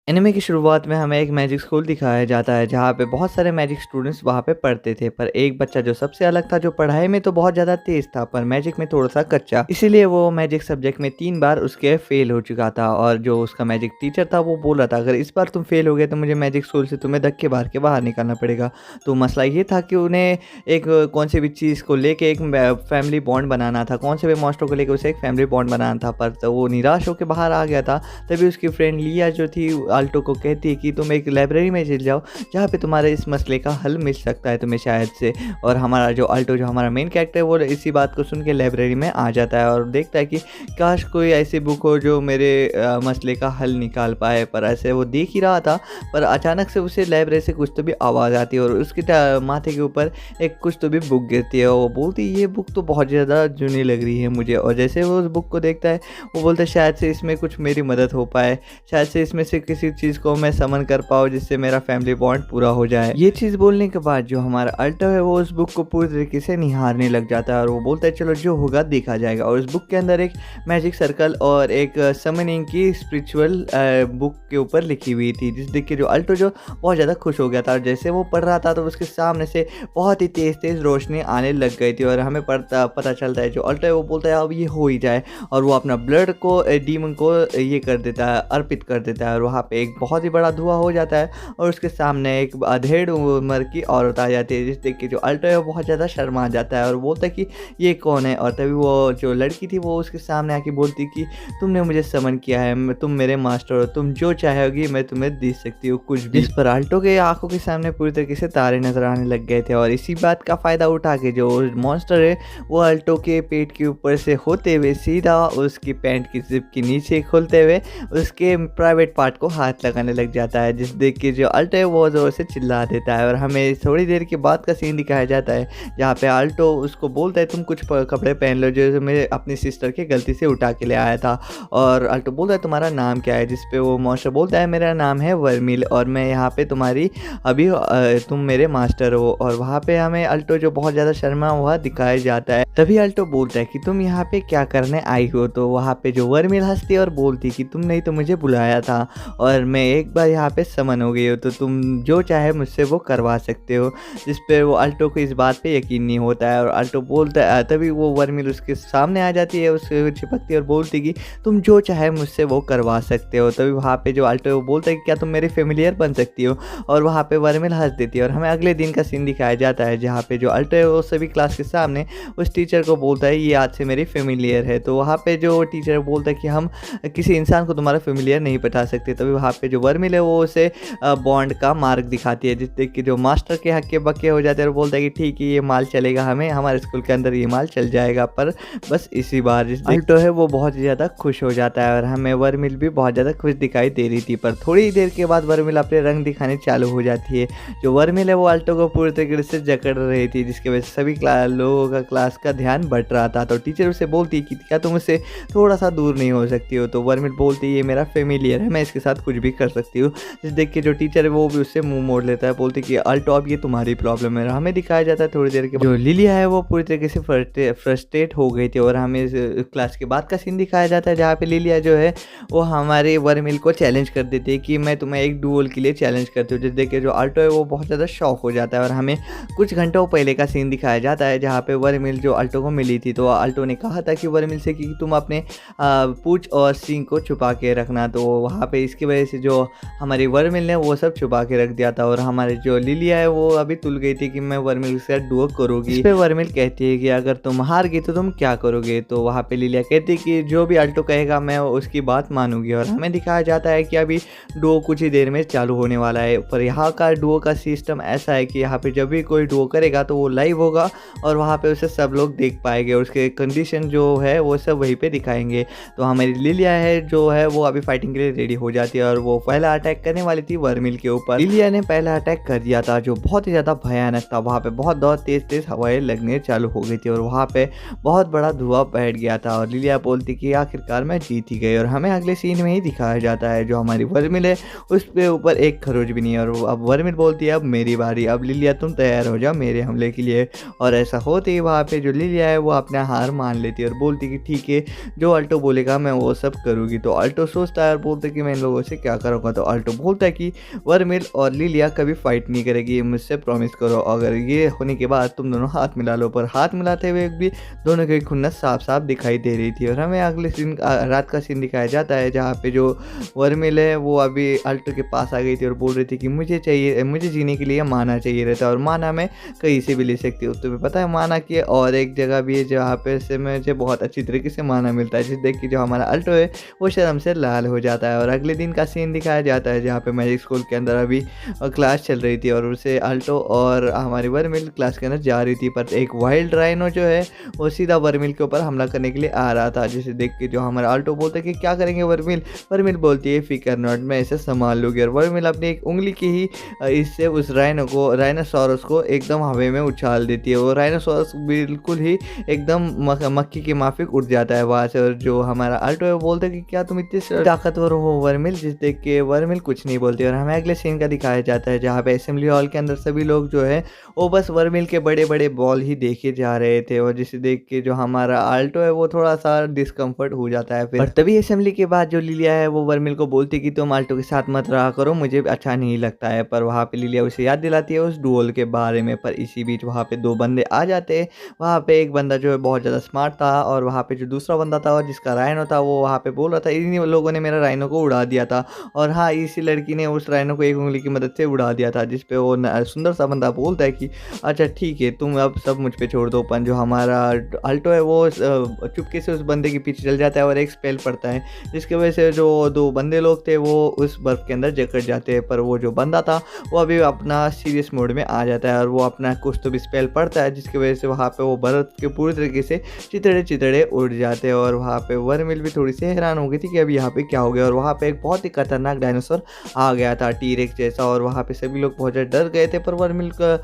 Anime की शुरुआत में हमें एक मैजिक स्कूल दिखाया जाता है जहाँ पे बहुत सारे मैजिक स्टूडेंट्स वहाँ पे पढ़ते थे। पर एक बच्चा जो सबसे अलग था, जो पढ़ाई में तो बहुत ज़्यादा तेज था पर मैजिक में थोड़ा सा कच्चा, इसीलिए वो मैजिक सब्जेक्ट में 3 बार उसके फेल हो चुका था। और जो उसका मैजिक टीचर था वो बोल रहा था, अगर इस बार तुम फेल हो गए तो मुझे मैजिक स्कूल से तुम्हें धक्के मार के बाहर निकालना पड़ेगा। तो मसला ये था कि उन्हें एक कौन सी भी चीज़ को लेके एक फैमिली बॉन्ड बनाना था, कौन से भी मॉन्स्टर को लेकर उसे एक फैमिली बॉन्ड बनाना था। पर तो वो निराश होकर बाहर आ गया था। तभी उसकी फ्रेंड लिया जो थी आल्टो को कहती है कि तुम एक लाइब्रेरी में चले जाओ जहाँ पे तुम्हारे इस मसले का हल मिल सकता है तुम्हें शायद से। और हमारा जो आल्टो, जो हमारा मेन कैरेक्टर है, वो इसी बात को सुन के लाइब्रेरी में आ जाता है और देखता है कि काश कोई ऐसी बुक हो जो मेरे मसले का हल निकाल पाए। पर ऐसे वो देख ही रहा था, पर अचानक से उसे लाइब्रेरी से कुछ तो भी आवाज़ आती है और उसके माथे के ऊपर एक कुछ तो भी बुक गिरती है। वो बोलती है ये बुक तो बहुत ज़्यादा जूनी लग रही है मुझे। और जैसे वो उस बुक को देखता है, वो बोलता है शायद से इसमें कुछ मेरी मदद हो पाए, शायद से इसमें से किसी चीज़ को मैं समन कर पाऊँ जिससे मेरा फैमिली बॉन्ड पूरा हो जाए। ये चीज़ बोलने के बाद जो हमारा अल्टो है वो उस बुक को पूरी तरीके से निहारने लग जाता है और वो बोलता है चलो जो होगा देखा जाएगा। और उस बुक के अंदर एक मैजिक सर्कल और एक समनिंग की स्पिरिचुअल बुक के ऊपर लिखी हुई थी, जिस देख के जो अल्टो जो बहुत ज़्यादा खुश हो गया था। और जैसे वो पढ़ रहा था तो उसके सामने से बहुत ही तेज़ रोशनी आने लग गई थी और हमें पता चलता है जो अल्टो है वो बोलता है अब ये हो ही जाए। और वो अपना ब्लड को डीमन को ये कर देता है, अर्पित कर देता है। और वहाँ पे एक बहुत ही बड़ा धुआं हो जाता है और उसके सामने एक अधेड़ उम्र की औरत आ जाती है, जिस देख के जो अल्टो है वो बहुत ज़्यादा शर्मा जाता है और बोलता है कि ये कौन है। और तभी वो जो लड़की थी वो उसके सामने आके बोलती कि तुमने मुझे समन किया है, तुम मेरे मास्टर हो, तुम जो चाहोगी मैं तुम्हें दे सकती हूँ कुछ भी। जिस पर अल्टो के आंखों के सामने पूरी तरीके से तारे नजर आने लग गए थे। और इसी बात का फ़ायदा उठा के जो मॉन्स्टर है वो अल्टो के पेट के ऊपर से होते हुए सीधा उसकी पैंट की जिप के नीचे खोलते हुए उसके प्राइवेट पार्ट को हाथ लगाने लग जाता है, जिस देख के जो अल्टो है वो ज़ोर से चिल्ला देता है। और हमें थोड़ी देर के बाद का सीन दिखाया जाता है जहाँ पे अल्टो उसको बोलता है तुम कुछ कपड़े पहन लो जो मैं अपनी सिस्टर के गलती से उठा के ले आया था। और अल्टो बोलता है तुम्हारा नाम क्या है, जिस पे वो मॉन्स्टर बोलता है मेरा नाम है वर्मिल और मैं यहाँ पे तुम्हारी अभी तुम मेरे मास्टर हो। और वहाँ पे हमें अल्टो जो बहुत ज़्यादा शर्मा हुआ दिखाया जाता है। तभी अल्टो बोलता है कि तुम यहाँ पे क्या करने आई हो। तो वहाँ पे जो वर्मिल हंसती है और बोलती कि तुमने ही तो मुझे बुलाया था और मैं एक बार यहाँ पे समन हो गई हो, तो तुम जो चाहे मुझसे वो करवा सकते हो। जिस पे वो अल्टो को इस बात पे यकीन नहीं होता है और अल्टो बोलता है, तभी वो वर्मिल उसके सामने आ जाती है, उससे चिपकती है और बोलती कि तुम जो चाहे मुझसे वो करवा सकते हो। तभी वहाँ पे जो अल्टो है वो बोलता है कि क्या तुम मेरी फेमिलियर बन सकती हो। और वहाँ पे वर्मिल हंस देती है और हमें अगले दिन का सीन दिखाया जाता है जहाँ पे जो अल्टो है वो सभी क्लास के सामने उस टीचर को बोलता है ये आज से मेरी फेमिलियर है। तो वहाँ पे जो टीचर बोलता है कि हम किसी इंसान को तुम्हारा फेमिलियर नहीं बता सकते। तभी वहाँ पे जो वर्मिल है वो उसे बॉन्ड का मार्क दिखाती है, जिससे कि जो मास्टर के हक्के बक्के हो जाते हैं और बोलता है कि ठीक है ये माल चलेगा, हमें हमारे स्कूल के अंदर ये माल चल जाएगा, पर बस इसी बार। जिस अल्टो है वो बहुत ज़्यादा खुश हो जाता है और हमें वर्मिल भी बहुत ज़्यादा खुश दिखाई दे रही थी। पर थोड़ी देर के बाद वर्मिल अपने रंग दिखाने चालू हो जाती है। जो वर्मिल है वो अल्टो को पूरी तरीके से जकड़ रही थी, जिसकी वजह से सभी लोगों का क्लास का ध्यान बट रहा था। तो टीचर उसे बोलती कि क्या तुम उससे थोड़ा सा दूर नहीं हो सकती हो। तो वर्मिल बोलती ये मेरा फेमिलियर है, मैं इसके साथ कुछ भी कर सकती हूँ। जिस देख के जो टीचर है वो भी उससे मुंह मोड़ लेता है, बोलती कि अल्टो अब ये तुम्हारी प्रॉब्लम है। हमें दिखाया जाता है थोड़ी देर के बाद जो लिलिया है वो पूरी तरीके से फ्रस्ट्रेट हो गई थी और हमें क्लास के बाद का सीन दिखाया जाता है जहाँ पे लिलिया जो है वो हमारे वर्मिल को चैलेंज कर देती है कि मैं तुम्हें एक डुएल के लिए चैलेंज करती हूँ। जिस देख के जो अल्टो है वो बहुत ज़्यादा शॉक हो जाता है और हमें कुछ घंटों पहले का सीन दिखाया जाता है जहाँ पे वर्मिल जो अल्टो को मिली थी। तो अल्टो ने कहा था कि वर्मिल से कि तुम अपने पूंछ और सींग को छुपा के रखना। तो वहाँ पे इसकी वजह से जो हमारी वर्मिल ने वो सब छुपा के रख दिया था और हमारी जो लिलिया है वो अभी तुल गई थी कि मैं वर्मिल के साथ डुओ करूँगी। इस पे वर्मिल कहती है कि अगर तुम हार गई तो तुम क्या करोगे। तो वहाँ पे लिलिया कहती है कि जो भी अल्टो कहेगा मैं उसकी बात मानूंगी। और हमें दिखाया जाता है कि अभी डुओ कुछ ही देर में चालू होने वाला है। पर यहाँ का डुओ का सिस्टम ऐसा है कि यहाँ पे जब भी कोई डुओ करेगा तो वो लाइव होगा और वहाँ पे उसे सब लोग देख पाएंगे और उसके कंडीशन जो है वो सब वहीं पे दिखाएंगे। तो हमारी लिलिया है जो है वो अभी फाइटिंग के लिए रेडी हो जाती है और वो पहला अटैक करने वाली थी वर्मिल के ऊपर। लिलिया ने पहला अटैक कर दिया था जो बहुत ही ज़्यादा भयानक था। वहाँ पे बहुत तेज हवाएं लगने चालू हो गई थी और वहाँ पे बहुत बड़ा धुआं बैठ गया था और लिलिया बोलती कि आखिरकार मैं जीत ही गई। और हमें अगले सीन में ही दिखाया जाता है जो हमारी वर्मिल है उस पे ऊपर एक खरोच भी नहीं है और अब वर्मिल बोलती है अब मेरी बारी, अब लिलिया तुम तैयार हो जाओ मेरे हमले के लिए। और ऐसा होते ही वहाँ पे जो लिलिया है वो अपना हार मान लेती है और बोलती कि ठीक है जो अल्टो बोलेगा मैं वो सब करूँगी। तो अल्टो सोचता है और बोलते कि मैं इन लोगों से क्या करूँगा? तो आल्टो बोलता है कि वर्मिल और लिलिया कभी फाइट नहीं करेगी, ये मुझसे प्रॉमिस करो। अगर ये होने के बाद तुम दोनों हाथ मिला लो। पर हाथ मिलाते हुए भी दोनों की खुन्नस साफ-साफ दिखाई दे रही थी। और हमें अगले सीन रात का सीन दिखाया जाता है, जहाँ पे जो वर्मिल है वो अभी आल्टो के पास आ गई थी और बोल रही थी कि मुझे जीने के लिए माना चाहिए रहता है, और माना मैं कहीं से भी ले सकती हूँ। तुम्हें पता है माना की और एक जगह भी है जहाँ पे से मुझे बहुत अच्छी तरीके से माना मिलता है, जिसे देख के जो हमारा आल्टो है वो शर्म से लाल हो जाता है। और अगले दिन का सीन दिखाया जाता है, जहाँ पे मैजिक स्कूल के अंदर अभी क्लास चल रही थी और उसे आल्टो और हमारी वर्मिल क्लास के अंदर जा रही थी। पर एक वाइल्ड राइनो जो है वो सीधा वर्मिल के ऊपर हमला करने के लिए आ रहा था, जिसे देख के जो हमारा आल्टो बोलता है कि क्या करेंगे वर्मिल? वर्मिल बोलती है फिकर नॉट, मैं इसे संभाल लूँगी। और वर्मिल अपनी एक उंगली की ही इससे उस राइनोसोरस को एकदम हवा में उछाल देती है। वो राइनोसोरस बिल्कुल ही एकदम मक्खी की माफिक उड़ जाता है वहाँ से। और जो हमारा आल्टो है वो बोलता है कि क्या तुम इतने ताकतवर हो वर्मिल? जिस देख के वर्मिल कुछ नहीं बोलती। और हमें अगले सीन का दिखाया जाता है, जहाँ पे असेंबली हॉल के अंदर सभी लोग जो है वो बस वर्मिल के बड़े बड़े बॉल ही देखे जा रहे थे। और जिसे देख के जो हमारा आल्टो है वो थोड़ा सा डिस्कम्फर्ट हो जाता है फिर। और तभी असेंबली के बाद जो लिलिया है वो वर्मिल को बोलती है कि तुम आल्टो के साथ मत रहा करो, मुझे अच्छा नहीं लगता है। पर वहाँ पे लिलिया उसे याद दिलाती है उस डुओल के बारे में। पर इसी बीच वहाँ पे दो बंदे आ जाते हैं। वहाँ पे एक बंदा जो है बहुत ज़्यादा स्मार्ट था, और वहाँ पे जो दूसरा बंदा था जिसका राइनो था वो वहाँ पे बोल रहा था इन्हीं लोगों ने मेरा राइनो को उड़ा दिया था। और हाँ, इसी लड़की ने उस राइनो को एक उंगली की मदद से उड़ा दिया था, जिस पे वो सुंदर सा बंदा बोलता है कि अच्छा ठीक है, तुम अब सब मुझ पे छोड़ दो। पर जो हमारा आल्टो है वो चुपके से उस बंदे के पीछे चल जाता है और एक स्पेल पड़ता है, जिसकी वजह से जो दो बंदे लोग थे वो उस बर्फ के अंदर जकड़ जाते हैं। पर वो जो बंदा था वो अभी अपना सीरियस मोड में आ जाता है और वो अपना कुछ तो भी स्पेल पड़ता है, जिसकी वजह से वहाँ पे वो बर्फ के पूरी तरीके से चितड़े चितड़े उड़ जाते हैं। और वहाँ पे वर्मिल भी थोड़ी सी हैरान हो गई थी कि अभी यहाँ पे क्या हो गया। और वहाँ पे एक बहुत ही खतरनाक डायनासोर आ गया था, टीरेक्स जैसा। और वहाँ पे सभी लोग बहुत ज़्यादा डर गए थे, पर वर्मिल का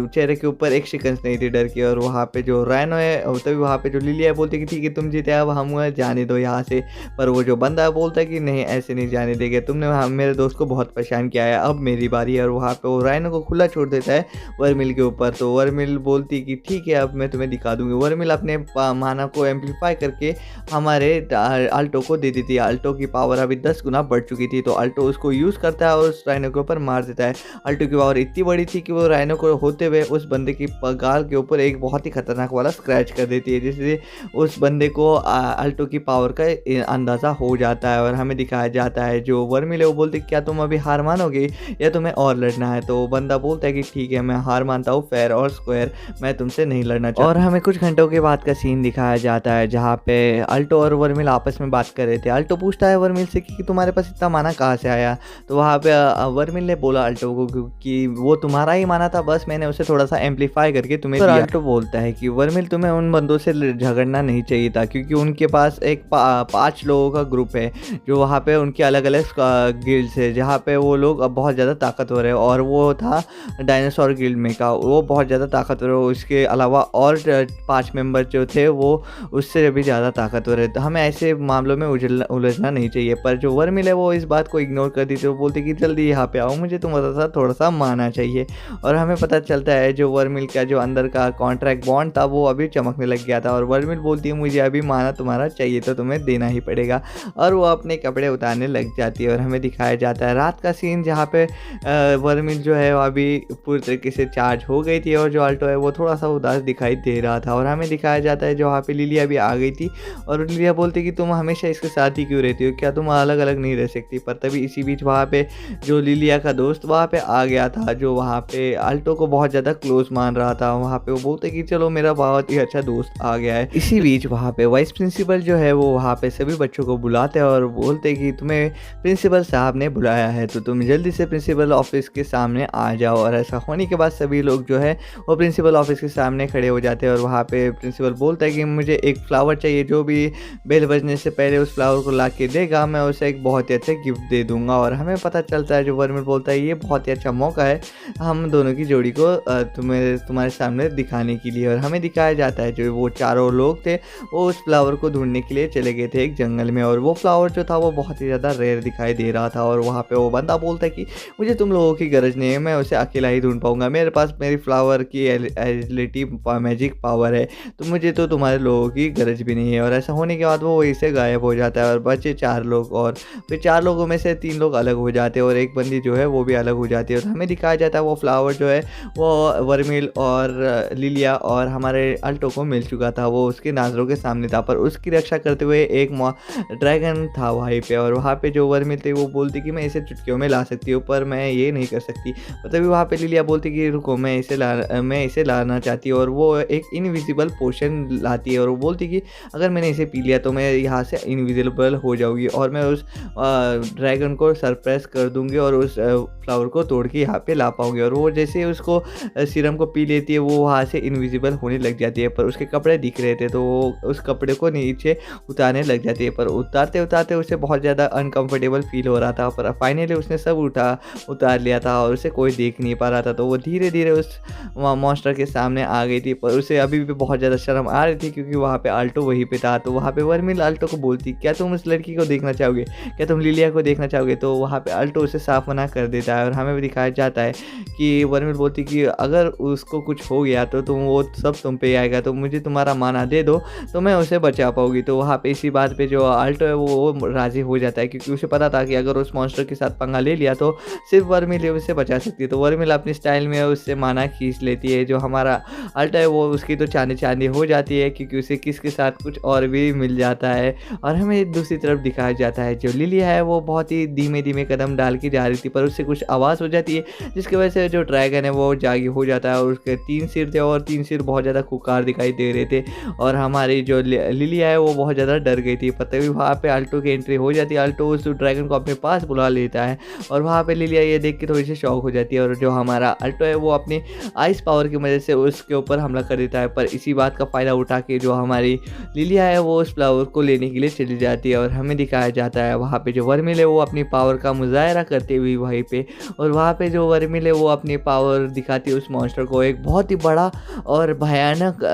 चेहरे के ऊपर एक शिकंज नहीं थी डर की। और वहाँ पे जो राइनो है तभी वहाँ पे जो लिलिया बोलती है कि ठीक है तुम जीते, अब हम जाने दो यहाँ से। पर वो जो बंदा है बोलता है कि नहीं, ऐसे नहीं जाने देंगे, तुमने मेरे दोस्त को बहुत परेशान किया है, अब मेरी बारी है। और वहाँ पे वो राइनो को खुला छोड़ देता है वर्मिल के ऊपर। तो वर्मिल बोलती है कि ठीक है अब मैं तुम्हें दिखा दूंगी। वर्मिल अपने माना को एम्पलीफाई करके हमारे आल्टो को दे देती है। आल्टो की पावर अभी 10 गुना बढ़ चुकी थी, तो आल्टो उसको यूज़ करता है और उस राइनो के ऊपर मार देता है। आल्टो की पावर इतनी बड़ी थी कि वो राइनो को होते हुए उस बंदे की गाल के ऊपर एक बहुत ही खतरनाक वाला स्क्रैच कर देती है, जिससे उस बंदे को आल्टो की पावर का अंदाज़ा हो जाता है। और हमें दिखाया जाता है जो वर्मिल है वो बोलती है क्या तुम अभी हार मानोगे या तुम्हें और लड़ना है? तो बंदा बोलता है कि ठीक है मैं हार मानता हूँ, फेयर और स्क्वायर, मैं तुमसे नहीं लड़ना चाहता। और हमें कुछ घंटों के बाद का सीन दिखाया जाता है, जहाँ पे आल्टो और वर्मिल आपस में बात कर रहे थे। आल्टो पूछता है वर्मिल से कि तुम्हारे पास इतना माना कहाँ से आया? तो वहाँ पे वर्मिल ने बोला आल्टो को कि वो तुम्हारा ही माना था, बस मैंने उसे थोड़ा सा एम्पलीफाई करके तुम्हें दिया। आल्टो बोलता है कि वर्मिल तुम्हें उन बंदों से झगड़ना नहीं चाहिए था, क्योंकि उनके पास एक 5 लोगों का ग्रुप है, जो वहाँ पे उनके अलग अलग गिल्ड्स है, जहाँ पे वो लोग अब बहुत ज़्यादा ताकतवर है। और वो था डायनासोर गिल्ड में का, वो बहुत ज़्यादा ताकतवर है। उसके अलावा और 5 मेंबर जो थे वो उससे भी ज़्यादा ताकतवर है। तो हमें ऐसे मामलों में उलझना नहीं चाहिए। पर जो वर्मिल है वो इस बात को इग्नोर कर दी थी, वो बोलती कि जल्दी यहाँ पे आओ, मुझे तुम्हारे साथ थोड़ा सा मानना चाहिए। और हमें पता चलता है जो वर्मिल का जो अंदर का कॉन्ट्रैक्ट बॉन्ड था वो अभी चमकने लग गया था। और वर्मिल बोलती है मुझे अभी माना तुम्हारा चाहिए तो तुम्हें देना ही पड़ेगा। और वो अपने कपड़े उतारने लग जाती है। और हमें दिखाया जाता है रात का सीन, जहाँ पे वर्मिल जो है अभी पूरी तरीके से चार्ज हो गई थी, और जो आल्टो है वो थोड़ा सा उदास दिखाई दे रहा था। और हमें दिखाया जाता है जो वहाँ पे लिलिया भी आ गई थी, और लिलिया बोलती कि तुम हमेशा इसके साथ ही क्यों रहती हो, क्या तुम अलग अलग नहीं रह सकती? पर तभी इसी बीच वहाँ पे जो लिलिया का दोस्त वहाँ पे आ गया था, जो वहाँ पे आल्टो को बहुत ज़्यादा क्लोज मान रहा था। वहाँ पे वो बोलते कि चलो मेरा बहुत ही अच्छा दोस्त आ गया है। इसी बीच वहाँ पे वाइस प्रिंसिपल जो है वो वहाँ पे सभी बच्चों को बुलाते हैं और बोलते कि तुम्हें प्रिंसिपल साहब ने बुलाया है, तो तुम जल्दी से प्रिंसिपल ऑफिस के सामने आ जाओ। और ऐसा होने के बाद सभी लोग जो है वो प्रिंसिपल ऑफिस के सामने खड़े हो जाते हैं। और वहाँ पे प्रिंसिपल बोलता है कि मुझे एक फ्लावर चाहिए, जो भी बेल बजने से पहले उस फ्लावर को ला के देगा मैं उसे एक बहुत ही अच्छा गिफ्ट दे दूंगा। और हमें पता चलता है जो वर्मिल बोलता है ये बहुत ही अच्छा मौका है हम दोनों की जोड़ी को तुम्हारे सामने दिखाने के लिए। और हमें दिखाया जाता है जो वो चारों लोग थे वो उस फ्लावर को ढूंढने के लिए चले गए थे एक जंगल में। और वो फ्लावर जो था वो बहुत ही ज़्यादा रेयर दिखाई दे रहा था। और वहाँ पे वो बंदा बोलता है कि मुझे तुम लोगों की गरज नहीं है, मैं उसे अकेला ही ढूंढ पाऊंगा, मेरे पास मेरी फ्लावर की एजिलिटी मैजिक पावर है, तो मुझे तो तुम्हारे लोगों की गरज भी नहीं है। और ऐसा होने के बाद वो वहीं से गायब हो जाता है और बचे 4 लोग। और फिर 4 लोगों में से 3 लोग अलग हो जाते हैं और एक बंदी जो है वो भी अलग हो जाती है। और हमें दिखाया जाता है वो फ्लावर जो है वो वर्मिल और लिलिया और हमारे अल्टो को मिल चुका था। वो उसकी नज़रों के सामने था, पर उसकी रक्षा करते हुए एक ड्रैगन था वहीं पे। और वहाँ पे जो वर्मिल थी वो बोलती कि मैं इसे चुटकियों में ला सकती हूँ, पर मैं ये नहीं कर सकती। तभी वहाँ पे लिलिया बोलती कि रुको, मैं इसे लाना चाहती हूँ। और वो एक इनविजिबल पोशन लाती है और वो बोलती कि अगर मैंने इसे पी लिया तो मैं यहाँ से इनविजिबल हो जाऊँगी और मैं उस ड्रैगन को सरप्राइज कर दूँगी और उस फ्लावर को तोड़ के यहाँ पे ला पाऊँगी। और वो जैसे उसको सीरम को पी लेती है, वो वहाँ से इनविजिबल होने लग जाती है। पर उसके कपड़े दिख रहे थे तो वो उस कपड़े को नीचे उतारने लग जाती है। पर उतारते उतारते उसे बहुत ज़्यादा अनकंफर्टेबल फील हो रहा था, पर फाइनली उसने सब उतार लिया था और उसे कोई देख नहीं पा रहा था। तो वो धीरे धीरे उस मॉन्स्टर के सामने आ गई थी, पर उसे अभी भी बहुत ज़्यादा शर्म आ रही थी क्योंकि वहाँ पे आल्टो वहीं पे था। तो वहाँ पे वर्मिल आल्टो को बोलती, क्या तुम उस लड़की को देखना चाहोगे, क्या तुम लिलिया को देखना चाहोगे। तो वहाँ पे आल्टो उसे साफ मना कर देता है और हमें भी दिखाया जाता है कि वर्मिल बोलती कि अगर उसको कुछ हो गया तो वो सब तुम पे आएगा, तो मुझे तुम्हारा माना दे दो तो मैं उसे बचा पाऊंगी। तो वहाँ पे इसी बात पे जो आल्टो है वो राज़ी हो जाता है क्योंकि उसे पता था कि अगर उस मॉन्स्टर के साथ पंगा ले लिया तो सिर्फ वर्मिल ही उसे बचा सकती है। तो वर्मिल अपनी स्टाइल में उससे माना खींच लेती है। जो हमारा आल्टो है वो उसकी तो चांदी चांदी हो जाती है क्योंकि उसे किसके साथ कुछ और भी मिल जाता है। और हमें दूसरी तरफ दिखाया जाता है जो लिलिया है वो बहुत ही धीमे धीमे कदम डाल के जा रही थी, पर उससे कुछ आवाज़ हो जाती है जिसकी वजह से जो ड्रैगन है वो जागी हो जाता है और उसके 3 सिर थे और 3 सिर बहुत ज़्यादा खुंखार दिखाई दे रहे थे। और हमारी जो लिलिया है वो बहुत ज़्यादा डर गई थी, पर तभी वहाँ पे आल्टो की एंट्री हो जाती है। आल्टो उस ड्रैगन को अपने पास बुला लेता है और वहाँ पे लिलिया ये देख के थोड़ी सी शॉक हो जाती है। और जो हमारा आल्टो है वो अपनी आइस पावर की वजह से उसके ऊपर हमला कर देता है, पर इसी बात का फ़ायदा उठा के जो हमारी लिलिया है वो उस फ्लावर को लेने के लिए चली जाती है। और हमें दिखाया जाता है वहाँ पे जो वर्मिल है वो अपनी पावर का मुजाहरा करते हुए वहीं पे, और वहाँ पे जो वर्मिल है वो अपनी पावर दिखाती है उस मॉन्स्टर को। एक बहुत ही बड़ा और भयानक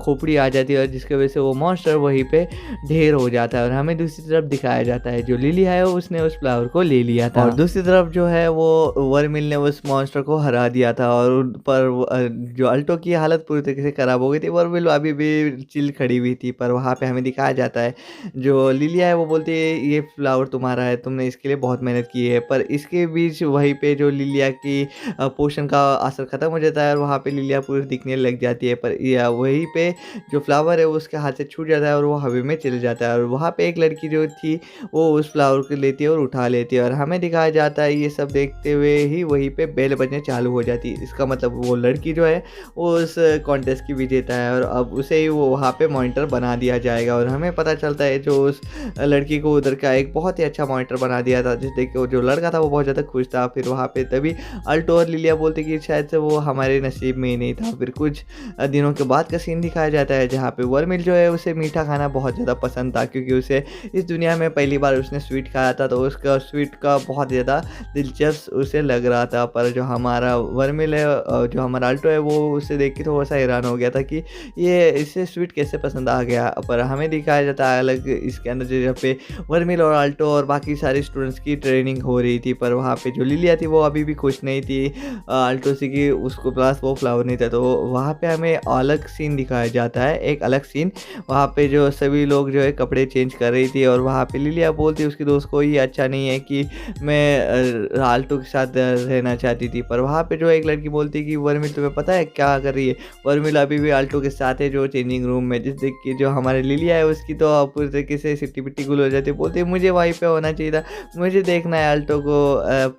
खोपड़ी आ जाती है जिसकी वजह से वो मॉन्स्टर वहीं पे ढेर हो जाता है। और हमें दूसरी तरफ दिखाया जाता है जो लिलिया है उसने उस फ्लावर को ले लिया था और दूसरी तरफ जो है वो वर्मिल ने उस मॉन्स्टर को हरा दिया था। और पर जो अल्टो की हालत पूरी तरीके से खराब हो गई थी, वर्मिल अभी भी चिल खड़ी हुई थी। पर वहाँ पे हमें दिखाया जाता है जो लिलिया है वो बोलती है ये फ्लावर तुम्हारा है, तुमने इसके लिए बहुत मेहनत की है। पर इसके बीच वहीं पे जो लिलिया की पोशन का असर ख़त्म हो जाता है और वहाँ पे लिलिया पूरी दिखने लग जाती है, पर वहीं पे जो फ्लावर है वो उसके हाथ से छूट जाता है और वो हवा में चले जाता है। और वहाँ पे एक लड़की जो थी वो उस फ्लावर को लेती है और उठा लेती है। और हमें दिखाया जाता है ये सब देखते हुए ही वहीं पे बेल बजने चालू हो जाती है। इसका मतलब वो लड़की जो है वो उस कॉन्टेस्ट की विजेता है और अब उसे ही वो वहाँ पे मॉनिटर बना दिया जाएगा। और हमें पता चलता है जो उस लड़की को उधर का एक बहुत ही अच्छा मॉनिटर बना दिया था, जिस देख के जो लड़का था वो बहुत ज़्यादा खुश था। फिर वहाँ पे तभी अल्टो और लिलिया बोलते कि शायद से वो हमारे नसीब में ही नहीं था। फिर कुछ दिनों के बाद का सीन दिखाया जाता है जहाँ पे वर्मिल जो है उसे मीठा खाना बहुत ज़्यादा पसंद था क्योंकि उसे इस दुनिया में पहली बार उसने स्वीट खाया था, तो उसका स्वीट का बहुत ज़्यादा दिलचस्प उसे लग रहा था। पर जो हमारा वर्मिल है जो हमारा अल्टो है वो उसे देख के थोड़ा सा हैरान हो गया था कि ये इसे स्वीट कैसे पसंद आ गया। पर हमें दिखाया जाता है अलग इसके अंदर जहाँ पे वर्मिल और अल्टो और बाकी सारे स्टूडेंट्स की ट्रेनिंग हो रही थी, पर वहाँ पे जो लिलिया थी वो अभी भी खुश नहीं थी अल्टो से कि उसको पास वो फ्लावर नहीं था। तो वहाँ पे हमें अलग सीन दिखाया जाता है, एक अलग सीन वहाँ पे जो सभी लोग जो है कपड़े चेंज कर रही थी और वहाँ पे लिलिया बोलती उसके दोस्त को ये अच्छा नहीं है कि मैं आल्टो के साथ रहना चाहती थी। पर वहाँ पे जो एक लड़की बोलती कि वर्मिल तुम्हें पता है क्या कर रही है, वर्मिल अभी भी आल्टो के साथ है जो चेंजिंग रूम में, जिस देख के जो हमारे लिलिया है उसकी तो पूरी तरीके से सिट्टी पिट्टी गुल हो जाती है। बोलती है मुझे वहीं पे होना चाहिए था, मुझे देखना है आल्टो को।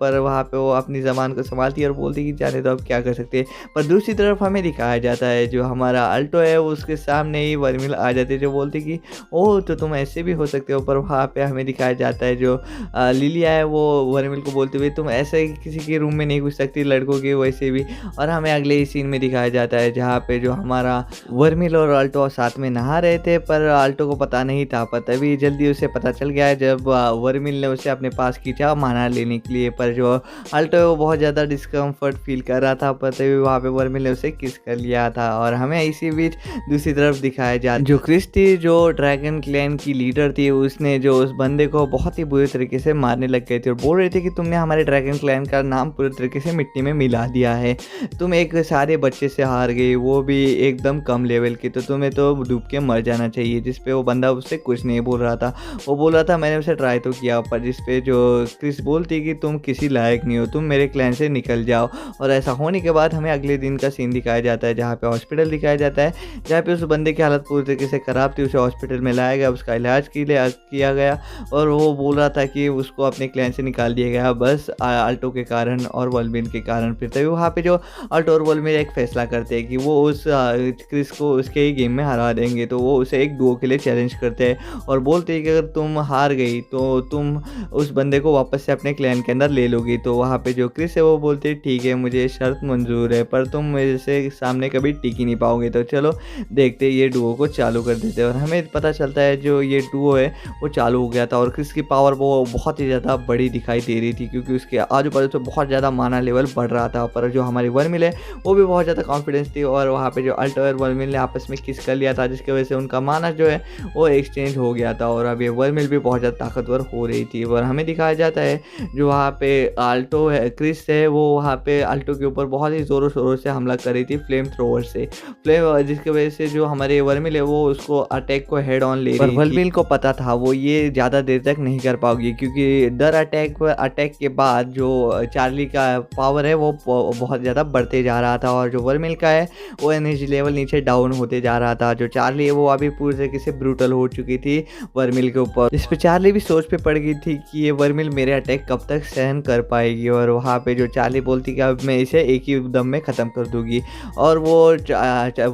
पर वहाँ पे वो अपनी ज़बान को संभालती है और बोलती कि जाने दो अब क्या कर सकते हैं। पर दूसरी तरफ हमें दिखाया जाता है जो हमारा अल्टो है उसके सामने ही वर्मिल आ जाती है जो बोलती कि ओह तो तुम ऐसे भी हो सकते हो। पर वहाँ पे हमें दिखाया जाता है जो लिलिया है वो वर्मिल को बोलते हुए तुम ऐसे किसी के रूम में नहीं घुस सकती लड़कों के वैसे भी। और हमें अगले ही सीन में दिखाया जाता है जहाँ पे जो हमारा वर्मिल और अल्टो साथ में नहा रहे थे, पर अल्टो को पता नहीं था। पर तभी जल्दी उसे पता चल गया जब वर्मिल ने उसे अपने पास खींचा माना लेने के लिए। पर जो अल्टो है वो बहुत ज़्यादा डिस्कम्फर्ट फील कर रहा था, पर तभी वहाँ पे वर्मिल ने उसे किस कर लिया था। और हमें इसी बीच दूसरी तरफ दिखाया जाता जो क्रिस थी जो ड्रैगन क्लैन की लीडर थी, उसने जो उस बंदे को बहुत ही बुरी तरीके से मारने लग गई थी और बोल रही थी कि तुमने हमारे ड्रैगन क्लैन का नाम पूरी तरीके से मिट्टी में मिला दिया है, तुम एक सारे बच्चे से हार गई, वो भी एकदम कम लेवल की, तो तुम्हें तो डूब के मर जाना चाहिए। जिस पे वो बंदा उससे कुछ नहीं बोल रहा था, वो बोल रहा था मैंने उसे ट्राई तो किया, पर जिस पे जो क्रिस बोलती है कि तुम किसी लायक नहीं हो, तुम मेरे क्लैन से निकल जाओ। और ऐसा होने के बाद हमें अगले दिन का सीन दिखाया जाता है जहाँ पे हॉस्पिटल दिखाया जाता है, जहाँ पे उस बंदे की हालत पूरी तरीके से ख़राब थी। उसे हॉस्पिटल में लाया गया, उसका इलाज किया गया और वो बोल रहा था कि उसको अपने क्लैन से निकाल दिया गया बस आल्टो के कारण और वॉल्वरिन के कारण। फिर तभी वहाँ पे जो आल्टो और वॉल्वरिन एक फैसला करते हैं कि वो उस क्रिस को उसके ही गेम में हरा देंगे। तो वो उसे एक डुओ के लिए चैलेंज करते हैं और बोलते हैं कि अगर तुम हार गई तो तुम उस बंदे को वापस से अपने क्लैन के अंदर ले लोगी। तो वहाँ पे जो क्रिस है वो बोलती है ठीक है, मुझे शर्त मंजूर है, पर तुम मेरे से सामने कभी टिक ही नहीं पाओगे। तो चलो देखते ये डुओ को चालू कर देते हैं और हमें पता चलता है जो ये डुओ है वो चालू हो गया था और क्रिस की पावर वो बहुत ही ज़्यादा बड़ी दिखाई दे रही थी, क्योंकि उसके आजू बाजू से बहुत ज़्यादा माना लेवल बढ़ रहा था। पर जो हमारी वर्मिल है वो भी बहुत ज़्यादा कॉन्फिडेंस थी और वहाँ पे जो अल्टो और वर्मिल ने आपस में किस कर लिया था, जिसकी वजह से उनका माना जो है वो एक्सचेंज हो गया था और अब ये वर्मिल भी बहुत ज़्यादा ताकतवर हो रही थी। और हमें दिखाया जाता है जो वहाँ पे आल्टो है, क्रिस है, वो वहाँ पे आल्टो के ऊपर बहुत ही ज़ोरों शोरों से हमला कर रही थी फ्लेम थ्रोवर से, जिसकी वजह से जो हमारे वर्मिल है वो उसको अटैक को हेड ऑन ले रही थी। पर वर्मिल को पता था वो ये ज़्यादा देर तक नहीं कर पाओगी, क्योंकि दर अटैक के बाद जो चार्ली का पावर है वो बहुत ज़्यादा बढ़ते जा रहा था और जो वर्मिल का है वो एनर्जी लेवल नीचे डाउन होते जा रहा था। जो चार्ली है वो अभी पूरी तरीके से ब्रूटल हो चुकी थी वर्मिल के ऊपर, जिस पे चार्ली भी सोच पे पड़ गई थी कि ये वर्मिल मेरे अटैक कब तक सहन कर पाएगी। और वहाँ पे जो चार्ली बोलती कि अब मैं इसे एक ही दम में ख़त्म कर दूंगी और वो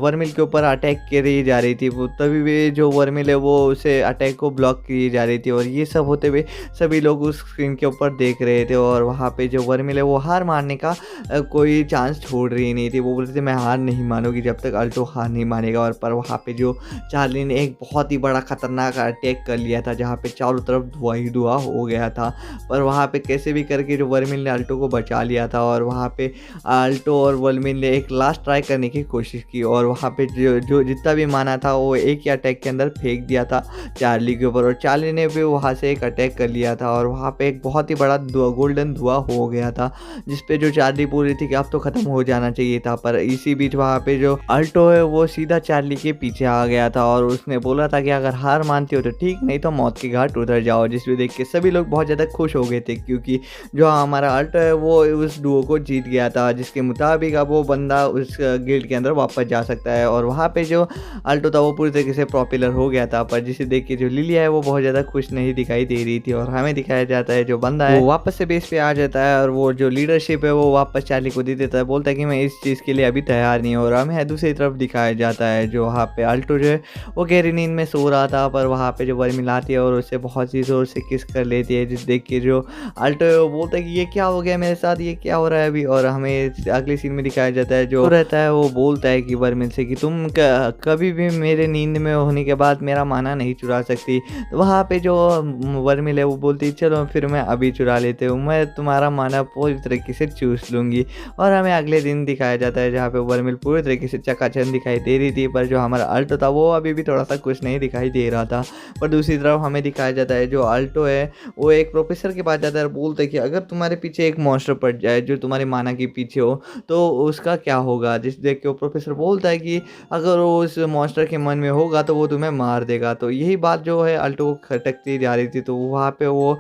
वर्मिल के ऊपर अटैक करी जा रही थी। वो तभी भी जो वर्मिल है वो उसे अटैक को ब्लॉक की जा रही थी और ये सब होते हुए सभी लोग उस स्क्रीन के ऊपर देख रहे थे। और वहाँ पे जो वर्मिल है वो हार मारने का कोई चांस छोड़ रही नहीं थी। वो बोलते थे मैं हार नहीं मानूंगी जब तक अल्टो हार नहीं मानेगा। और पर वहाँ पे जो चार्ली ने एक बहुत ही बड़ा खतरनाक अटैक कर लिया था जहाँ पे चारों तरफ धुआं ही धुआं हो गया था। पर वहाँ पे कैसे भी करके जो वर्मिल ने अल्टो को बचा लिया था और वहाँ पे अल्टो और वर्मिल ने एक लास्ट ट्राई करने की कोशिश की और वहाँ पे जो जितना भी माना था वो एक ही अटैक के अंदर फेंक दिया था चार्ली के ऊपर और चार्ली ने भी वहाँ से एक अटैक कर लिया था और वहाँ पे एक बहुत ही बड़ा गोल्डन धुआं हो गया था, जिस पे जो चार्ली बोल रही थी कि अब तो ख़त्म हो जाना चाहिए था। पर इसी बीच वहाँ पे जो अल्टो है वो सीधा चार्ली के पीछे आ गया था और उसने बोला था कि अगर हार मानती हो तो ठीक, नहीं तो मौत के घाट उतर जाओ। जिसको देख के सभी लोग बहुत ज़्यादा खुश हो गए थे, क्योंकि जो हमारा अल्टो है वो उस डुओ को जीत गया था, जिसके मुताबिक अब वो बंदा उस गिल्ड के अंदर वापस जा सकता है। और वहाँ पे जो अल्टो था वो पूरी तरीके से पॉपुलर हो गया था, पर जिसे देख के जो लिलिया है वो बहुत ज़्यादा खुश नहीं दिखाई दे रही थी। और हमें दिखाया जाता है जो बंदा है वो वापस से बेस पे आ जाता है और वो जो लीडरशिप है वो वापस चार्ली को दे देता है, बोलता है कि मैं इस चीज़ के लिए अभी तैयार नहीं हूँ। और हमें दूसरी तरफ दिखाया जाता है जो वहाँ पे अल्टो जो है वो गहरी नींद में सो रहा था, पर वहाँ पे जो वर्मिल आती है और उससे बहुत ही ज़ोर से किस कर लेती है, जिस देख के जो अल्टो है वो बोलता है कि ये क्या हो गया मेरे साथ, ये क्या हो रहा है अभी। और हमें अगले सीन में दिखाया जाता है जो रहता है वो बोलता है कि वर्मिल से कि तुम कभी भी मेरे नींद में होने के बाद मेरा माना नहीं चुरा सकती। तो वहाँ पे जो वर्मिल है वो बोलती है चलो फिर मैं अभी चुरा लेते हूँ, मैं तुम्हारा माना पूरी तरीके से चूस लूँगी। और हमें अगले दिन दिखाया जाता है जहाँ पे वर्मिल पूरी तरीके से चकाचौंध दिखाई दे रही थी, पर जो हमारा अल्टो था वो अभी भी थोड़ा सा कुछ नहीं दिखाई दे रहा था। पर दूसरी तरफ हमें दिखाया जाता है जो अल्टो है वो एक प्रोफेसर के पास जाता है और बोलता है कि अगर तुम्हारे पीछे एक मॉन्स्टर पड़ जाए जो तुम्हारे माना के पीछे हो तो उसका क्या होगा। जिस देख के वो प्रोफेसर बोलता है कि अगर वो उस मॉन्स्टर के मन में होगा तो वो तुम्हें मार देगा। तो यही बात जो है अल्टो को खटकती जा रही थी, तो वहाँ पे वो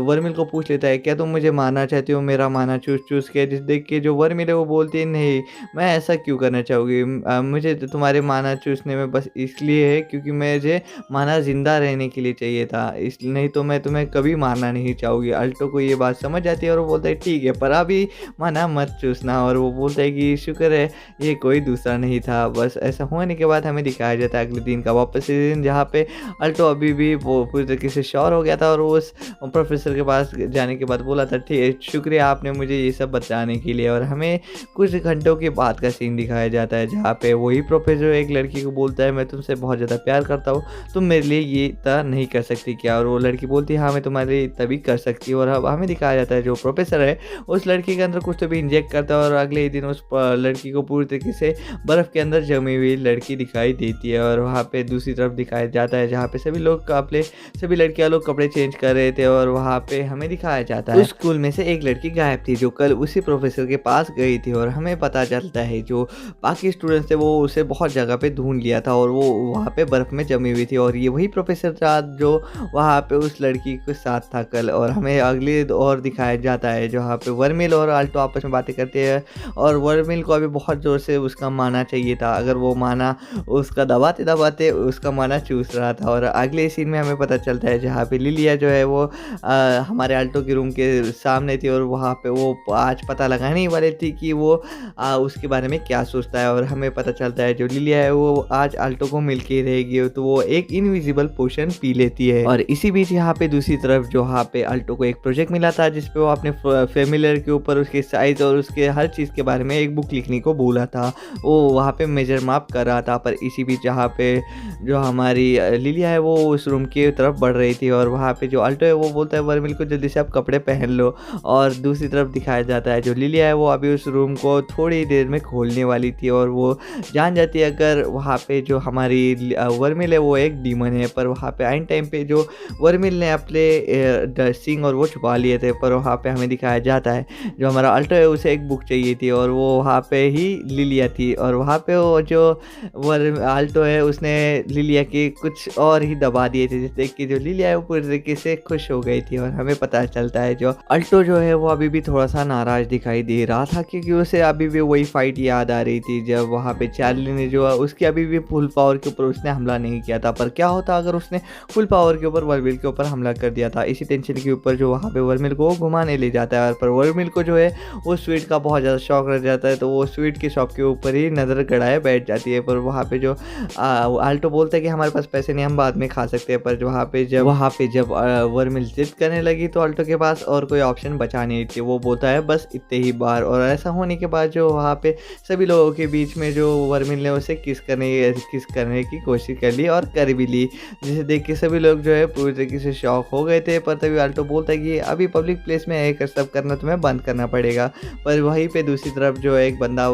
वर्मिल को पूछ लेता है क्या तुम मुझे मारना चाहती हो, मेरा माना चूस चूस के। जिस देख के जो वर्मिल है वो बोलती है नहीं, मैं ऐसा क्यों करना चाहूँगी, मुझे तो तुम्हारे माना चूसने में बस इसलिए है क्योंकि मुझे माना ज़िंदा रहने के लिए चाहिए था, इसलिए नहीं तो मैं तुम्हें कभी मारना नहीं चाहूँगी। अल्टो को ये बात समझ आती है और वो बोलता है ठीक है पर अभी माना मत चूसना। और वो बोलता है कि शुक्र है ये कोई दूसरा नहीं था। बस ऐसा होने के बाद हमें दिखाया जाता है अगले दिन का वापस से दिन, जहाँ पे अल्टो अभी भी वो पूरी तरीके से श्योर हो गया था और उस प्रोफेसर के पास जाने के बाद बोला था ठीक शुक्रिया आपने मुझे ये सब बताने के लिए। और हमें कुछ घंटों के बाद का सीन दिखाया जाता है जहाँ पे वही प्रोफेसर एक लड़की को बोलता है मैं तुमसे बहुत ज़्यादा प्यार करता हूँ, तुम मेरे लिए ये इतना नहीं कर सकती क्या। और वो लड़की बोलती है हाँ मैं तुम्हारे लिए तभी कर सकती हूँ। और अब हमें दिखाया जाता है जो प्रोफेसर है उस लड़की के अंदर कुछ तो भी इंजेक्ट करता है और अगले ही दिन उस लड़की को पूरी तरीके से बर्फ़ के अंदर जमी हुई लड़की दिखाई देती है। और वहाँ पे दूसरी तरफ दिखाया जाता है जहाँ पे सभी लड़कियाँ लोग कपड़े चेंज कर रहे थे और वहाँ पे हमें दिखाया जाता है उस स्कूल में से एक लड़की गायब थी जो कल उसी प्रोफेसर के पास गई थी। और हमें पता चलता है जो बाकी स्टूडेंट्स थे वो उसे बहुत जगह पे ढूंढ लिया था और वो वहाँ पे बर्फ़ में जमी हुई थी और ये वही प्रोफेसर था जो वहाँ पे उस लड़की के साथ था कल, और हमें अगले और दिखाया जाता है जहाँ पे वर्मिल और आल्टो आपस में बातें करते हैं, और वर्मिल को अभी बहुत ज़ोर से उसका माना चाहिए था। अगर वो माना उसका दबाते दबाते उसका माना चूस रहा था। और अगले सीन में हमें पता चलता है जहाँ पे लिलिया जो है वो हमारे आल्टो के रूम के सामने थी, और वहाँ पे वो आज पता लगाने ही वाली थी कि वो उसके बारे में क्या सोचता है। और हमें पता चलता है जो लिलिया है वो आज आल्टो को मिल के रहेगी, तो वो एक इनविजिबल पोशन पी लेती है। और इसी बीच यहाँ पे दूसरी तरफ जो यहाँ पे आल्टो को एक प्रोजेक्ट मिला था जिसपे वो अपने फेमिलियर के ऊपर उसके साइज और उसके हर चीज़ के बारे में एक बुक लिखने को बोला था। वो वहाँ पे मेजर माप कर रहा था, पर इसी बीच यहाँ पे जो हमारी लिलिया है वो उस रूम की तरफ बढ़ रही थी, और वहाँ पे जो आल्टो है वो बोलता है वर्मिल को जल्दी से आप कपड़े पहन लो। और दूसरी तरफ दिखाया जाता है जो लिलिया है वो अभी उस रूम को थोड़ी देर में खोलने वाली थी, और वो जान जाती है अगर वहाँ पे जो हमारी वर्मिल है वो एक डीमन है। पर वहाँ पे आइन टाइम पे जो वर्मिल ने अपने सिंग और वो छुपा लिए थे, पर वहाँ पे हमें दिखाया जाता है जो हमारा आल्टो है उसे एक बुक चाहिए थी, और वो वहाँ पे ही लिलिया थी। और वहाँ पे वो जो आल्टो है उसने लिलिया की कुछ और ही दबा दिए थे, जिससे कि जो लिलिया है वो पूरी तरीके से खुश हो गई थी। और हमें पता चलता है जो आल्टो जो है वो अभी भी थोड़ा सा नाराज दिखाई दे रहा था, क्योंकि उसे अभी भी वही फाइट याद आ रही थी जब वहाँ पे चार्ली ने जो उसकी अभी भी फुल पावर के ऊपर उसने हमला नहीं किया था। पर क्या होता अगर उसने फुल पावर के ऊपर वर्मिल के ऊपर हमला कर दिया था। इसी टेंशन के ऊपर जो वहाँ पे वर्मिल को घुमाने ले जाता है, पर वर्मिल को जो है वो स्वीट का बहुत ज़्यादा शौक रह जाता है, तो वो स्वीट के शॉप के ऊपर ही नज़र गड़ाए बैठ जाती है। पर वहाँ पे जो आल्टो बोलता है कि हमारे पास पैसे नहीं, हम बाद में खा सकते हैं। पर जो वहाँ पे जब वर्मिल जिद करने लगी तो आल्टो के पास और कोई ऑप्शन बचा नहीं थी, वो बोलता है बस इतने ही बार। और ऐसा होने के बाद जो वहाँ पे सभी लोगों के बीच में जो वर्मिल ने उसे किस करने की कोशिश कर ली और कर भी ली, जिसे देख के सभी लोग जो है पूरी तरीके से शॉक हो गए थे। पर तभी आल्टो बोलता है कि अभी पब्लिक प्लेस में एक सब करना तुम्हें बंद करना पड़ेगा। पर वहीं पे दूसरी तरफ जो एक बंदा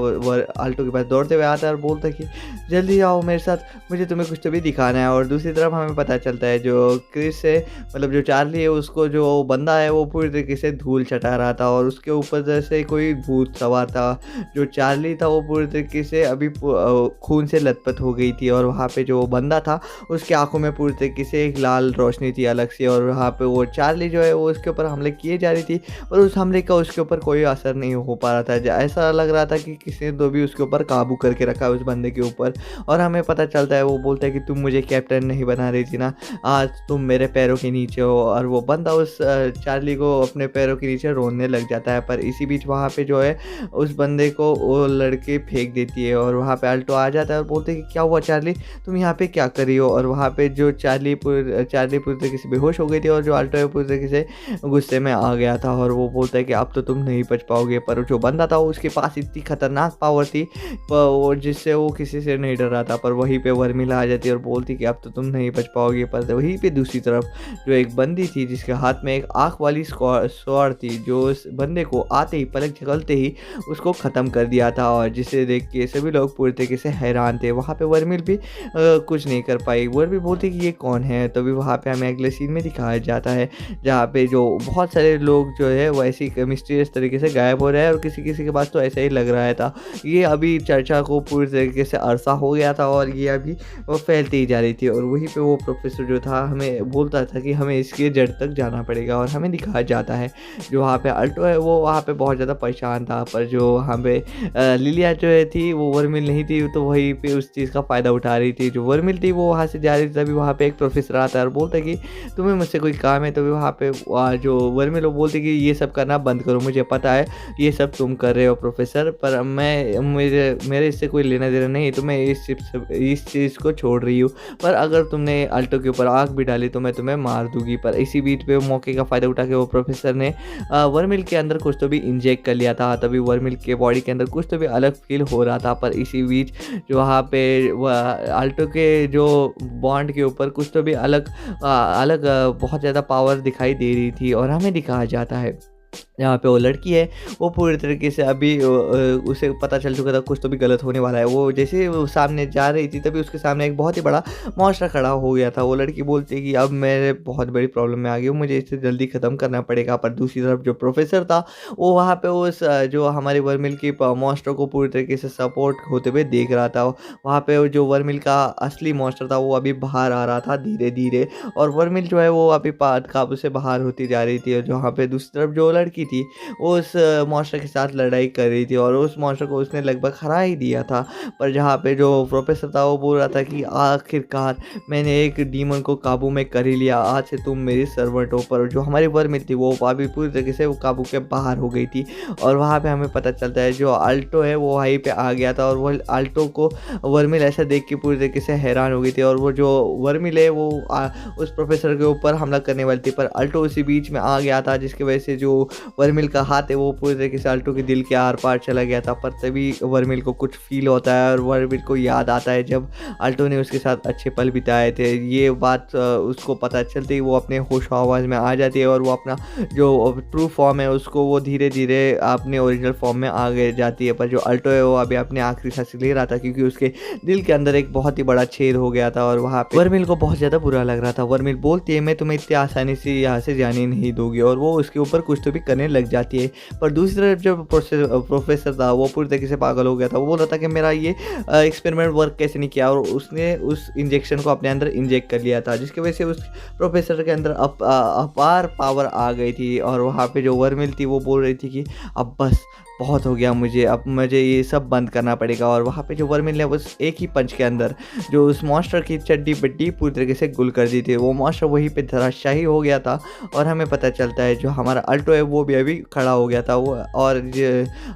आल्टो के पास दौड़ते हुए आता है और बोलता है कि जल्दी आओ मेरे साथ, मुझे तुम्हें कुछ तो भी दिखाना है। और दूसरी तरफ हमें पता चलता है जो क्रिस है, मतलब जो चार्ली है, उसको जो बंदा है वो पूरी तरीके से धूल चटा रहा था, और उसके ऊपर जैसे कोई भूत सवार था। जो चार्ली था वो पूरी तरीके से अभी खून से लथपथ हो गई थी, और वहाँ पे जो बंदा था उसके आंखों में पूरी तरीके से एक लाल रोशनी थी अलग से। और वहाँ पे वो चार्ली जो है वो उसके ऊपर हमले किए जा रही थी, पर उस हमले का उसके ऊपर कोई असर नहीं हो पा रहा था। ऐसा लग रहा था कि किसी ने तो भी उसके ऊपर काबू करके रखा उस बंदे के ऊपर। और हमें पता चलता है वो बोलता है कि तुम मुझे कैप्टन नहीं बना रही थी ना, आज तुम मेरे पैरों के नीचे हो। और वो बंदा उस चार्ली को अपने पैरों के नीचे रोने लग जाता है। पर इसी बीच वहाँ पे जो है उस बंदे को वो लड़के फेंक देती है, और वहाँ पे आल्टो आ जाता है और बोलते हैं कि क्या हुआ चार्ली, तुम यहाँ पे क्या कर रही हो। और वहाँ पे जो चार्ली पूरी तरीके से बेहोश हो गई थी, और जो आल्टो है पूरी तरीके से गुस्से में आ गया था, और वो बोलता है कि अब तो तुम नहीं बच पाओगे। पर जो बंदा था उसके पास इतनी खतरनाक पावर थी वो जिससे वो किसी से नहीं डर रहा था। पर वहीं पे वर्मिल आ जाती है और बोलती कि अब तो तुम नहीं बच पाओगे। पर वहीं पे दूसरी तरफ जो एक बंदी थी जिसके हाथ में एक आँख वाली स्वॉर्ड थी, जो उस बंदे को आते ही पलक झपकते ही उसको ख़त्म कर दिया था, और जिसे देख के सभी लोग पूरी तरीके से हैरान थे। वहाँ पे वर्मिल भी कुछ नहीं कर पाई। वर्मिल बोलती कि ये कौन है। तभी वहाँ पे हमें अगले सीन में दिखाया जाता है जहाँ पे जो बहुत सारे लोग जो है वो ऐसी मिस्टीरियस तरीके से गायब हो रहे हैं, और किसी किसी के पास तो ऐसा ही लग रहा था। ये अभी चर्चा को पूरी तरीके से अरसा हो गया था, और ये अभी वो फैलती ही जा रही थी। और वहीं पे वो प्रोफेसर जो था हमें बोलता था कि हमें इसके जड़ तक जाना पड़ेगा, और हमें दिखाया जाता है जो वहाँ पे आल्टो है वो वहाँ पे बहुत ज़्यादा परेशान था। पर जो वहाँ पे लिलिया जो है थी वो वर्मिल नहीं थी, तो वहीं पे उस चीज़ का फ़ायदा उठा रही थी। जो वर्मिल थी वो वहाँ से जा रही थी, तभी वहाँ पे एक प्रोफेसर आता है और बोलता है कि तुम्हें मुझसे कोई काम है। तभी वहाँ पे जो वर्मिल वो बोलती कि ये सब करना बंद करो, मुझे पता है ये सब तुम कर रहे हो प्रोफेसर, पर मेरे इससे कोई लेना देना नहीं, तो मैं इस चीज़ को छोड़ रही हूँ। पर अगर तुमने आल्टो के ऊपर आग भी डाली तो मैं तुम्हें मार दूंगी। पर इसी बीच पे मौके का फ़ायदा उठा के वो प्रोफेसर ने वर्मिल के अंदर कुछ तो भी इंजेक्ट कर लिया था, तभी वर्मिल के बॉडी के अंदर कुछ तो भी अलग फील हो रहा था। पर इसी बीच जो वहाँ पे आल्टो के जो बॉन्ड के ऊपर कुछ तो भी अलग बहुत ज़्यादा पावर दिखाई दे रही थी, और हमें दिखाया जाता है जहाँ पे वो लड़की है, वो पूरी तरीके से अभी उसे पता चल चुका था कुछ तो भी गलत होने वाला है। वो जैसे ही वो सामने जा रही थी तभी उसके सामने एक बहुत ही बड़ा मॉन्स्टर खड़ा हो गया था। वो लड़की बोलती है कि अब मैं बहुत बड़ी प्रॉब्लम में आ गई हूँ, मुझे इसे जल्दी ख़त्म करना पड़ेगा। पर दूसरी तरफ जो प्रोफ़ेसर था, वो वहाँ पे उस जो हमारी वर्मिल की प मॉन्स्टर को पूरी तरीके से सपोर्ट होते हुए देख रहा था। वहाँ पे वो जो वर्मिल का असली मॉन्स्टर था, वो अभी बाहर आ रहा था धीरे-धीरे, और वर्मिल जो है वो अभी पा काबू से बाहर होती जा रही थी। और जहाँ पे दूसरी तरफ जो लड़की थी, वो उस मॉन्स्टर के साथ लड़ाई कर रही थी और उस मॉन्स्टर को उसने लगभग हरा ही दिया था। पर जहाँ पे जो प्रोफेसर था, वो बोल रहा था कि आखिरकार मैंने एक डीमन को काबू में कर ही लिया, आज से तुम मेरी सर्वेंट हो। पर जो हमारी वर्मिल थी, वो अभी पूरी तरीके से वो काबू के बाहर हो गई थी। और वहाँ पे हमें पता चलता है जो आल्टो है वो वहीं पे आ गया था, और वो आल्टो को वर्मिल ऐसा देख के पूरी तरीके से हैरान हो गई थी। और वो जो वर्मिल है वो उस प्रोफेसर के ऊपर हमला करने वाली थी, पर आल्टो उसी बीच में आ गया था, जिसकी वजह से जो वर्मिल का हाथ है वो पूरी तरीके से आल्टो के दिल के आर पार चला गया था। पर तभी वर्मिल को कुछ फील होता है और वर्मिल को याद आता है जब आल्टो ने उसके साथ अच्छे पल बिताए थे। ये बात उसको पता चलते ही वो अपने होश आवाज़ में आ जाती है, और वो अपना जो ट्रू फॉर्म है उसको वो धीरे धीरे अपने ओरिजिनल फॉर्म में आ गए जाती है। पर जो आल्टो है वो अभी अपने आखिरी सांस ले रहा था, क्योंकि उसके दिल के अंदर एक बहुत ही बड़ा छेद हो गया था, और वहाँ पे वर्मिल को बहुत ज़्यादा बुरा लग रहा था। वर्मिल बोलती है, मैं तुम्हें इतनी आसानी से यहाँ से जाने नहीं दूंगी, और वो उसके ऊपर कुछ तो भी करने लग जाती है। पर दूसरी तरफ जो प्रोफेसर था, वो पूरी तरीके से पागल हो गया था। वो बोल रहा था कि मेरा ये एक्सपेरिमेंट वर्क कैसे नहीं किया, और उसने उस इंजेक्शन को अपने अंदर इंजेक्ट कर लिया था, जिसकी वजह से उस प्रोफेसर के अंदर अपार पावर आ गई थी। और वहाँ पे जो वर्मिल थी, वो बोल रही थी कि अब बस बहुत हो गया मुझे, अब मुझे ये सब बंद करना पड़ेगा। और वहाँ पे जो वर्मिल ने उस एक ही पंच के अंदर जो उस मॉन्स्टर की चड्डी बड्डी पूरी तरीके से गुल कर दी थी। वो मॉन्स्टर वहीं पे धराशायी हो गया था, और हमें पता चलता है जो हमारा अल्टो है वो भी अभी खड़ा हो गया था। वो और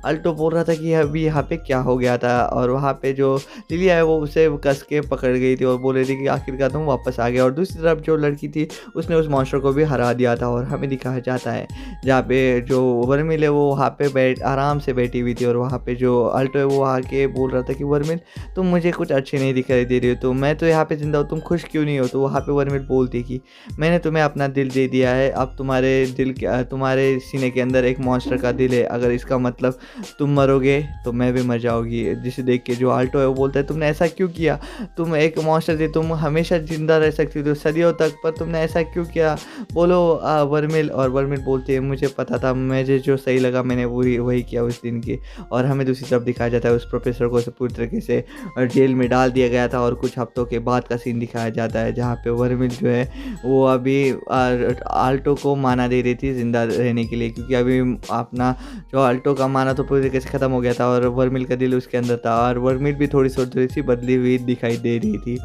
अल्टो बोल रहा था कि अभी यहाँ पे क्या हो गया था, और वहाँ पे जो लिलिया है वो उसे कस के पकड़ गई थी और बोल रही थी कि आखिरकार तुम वापस आ गए। और दूसरी तरफ जो लड़की थी, उसने उस मॉन्स्टर को भी हरा दिया था। और हमें दिखाया जाता है जहाँ पे जो वर्मिल है वो वहाँ पे आराम से बैठी हुई थी, और वहाँ पे जो अल्टो है वो आके बोल रहा था कि वर्मिल, तुम मुझे कुछ अच्छे नहीं दिखाई दे रही हो, तो मैं तो यहाँ पे जिंदा हूँ, तुम खुश क्यों नहीं हो। तो वहाँ पे वर्मिल बोलती कि मैंने तुम्हें अपना दिल दे दिया है, अब तुम्हारे सीने के अंदर एक मॉन्स्टर का दिल है, अगर इसका मतलब तुम मरोगे तो मैं भी मर जाऊंगी। जिसे देख के जो आल्टो है वो बोलता है, तुमने ऐसा क्यों किया, तुम एक मॉन्स्टर थे, तुम हमेशा जिंदा रह सकती थी सदियों तक, पर तुमने ऐसा क्यों किया, बोलो वर्मिल। और वर्मिल बोलती है, मुझे पता था, मुझे जो सही लगा मैंने वही किया उस दिन की। और हमें दूसरी तरफ दिखाया जाता है उस प्रोफेसर को पूरी तरीके से जेल में डाल दिया गया था, और कुछ हफ्तों के बाद का सीन दिखाया जाता है जहाँ पे वर्मिल जो है वो अभी आल्टो को माना दे रही थी जिंदा रहने के लिए, क्योंकि अभी अपना जो आल्टो का माना तो पूरी तरीके से ख़त्म हो गया था, और वर्मिल का दिल उसके अंदर था, और वर्मिल भी थोड़ी सी बदली हुई दिखाई दे रही थी।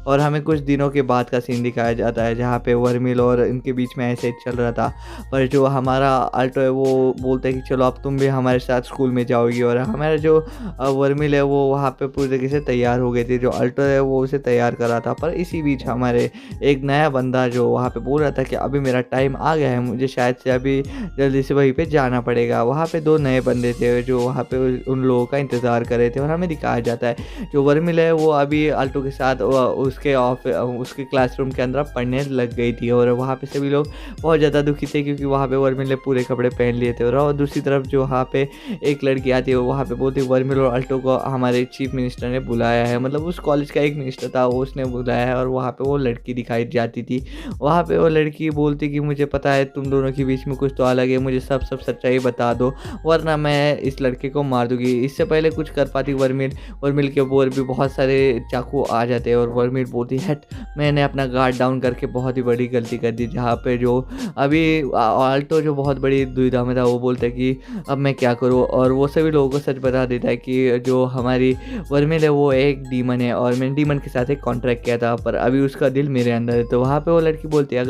और हमें कुछ दिनों के बाद का सीन दिखाया जाता है जहाँ पे वर्मिल और इनके बीच में ऐसे चल रहा था, पर जो हमारा आल्टो है वो बोलता है कि चलो अब तुम भी हमारे साथ स्कूल में जाओगी। और हमारा जो वर्मिल है वो वहाँ पे पूरी तरीके से तैयार हो गए थे, जो आल्टो है वो उसे तैयार कर रहा था। पर इसी बीच हमारे एक नया बंदा जो वहाँ पे बोल रहा था कि अभी मेरा टाइम आ गया है, मुझे शायद से अभी जल्दी से वहीं पे जाना पड़ेगा। वहाँ पे दो नए बंदे थे जो वहाँ पे उन लोगों का इंतज़ार कर रहे थे, और हमें दिखाया जाता है जो वर्मिल है वो अभी आल्टो के साथ उसके क्लासरूम के अंदर पढ़ने लग गई थी, और वहाँ पे सभी लोग बहुत ज़्यादा दुखी थे क्योंकि वहाँ पे वर्मिल ने पूरे कपड़े पहन लिए थे। और दूसरी तरफ जो वहाँ पे एक लड़की आती है, वहाँ पे बोलती है वर्मिल और आल्टो को हमारे चीफ मिनिस्टर ने बुलाया है, मतलब उस कॉलेज का एक मिनिस्टर था वो उसने बुलाया है। और वहाँ पे वो लड़की दिखाई जाती थी, वहाँ पे वो लड़की बोलती कि मुझे पता है तुम दोनों के बीच में कुछ तो अलग है, मुझे सब सच्चाई बता दो वरना मैं इस लड़के को मार दूंगी। इससे पहले कुछ कर पाती वर्मिल के ऊपर भी बहुत सारे चाकू आ जाते हैं, और वर्मिल बोलती हट, मैंने अपना गार्ड डाउन करके बहुत ही बड़ी गलती कर दी। जहाँ पे जो अभी आल्टो जो बहुत बड़ी दुविधा में था, वो बोलता है कि अब मैं क्या करूँ, और वो सभी लोगों को सच बता देता है कि जो हमारी वर्मिल है वो एक डीमन है, और मैंने डीमन के साथ एक कॉन्ट्रैक्ट किया था, पर अभी उसका दिल मेरे अंदर है। तो वहाँ पे वो लड़की बोलती है,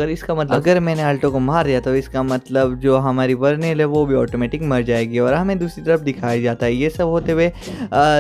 अगर मैंने आल्टो को मार दिया तो इसका मतलब जो हमारी वर्मिल है वो भी ऑटोमेटिक मर जाएगी। और हमें दूसरी तरफ दिखाया जाता है ये सब होते हुए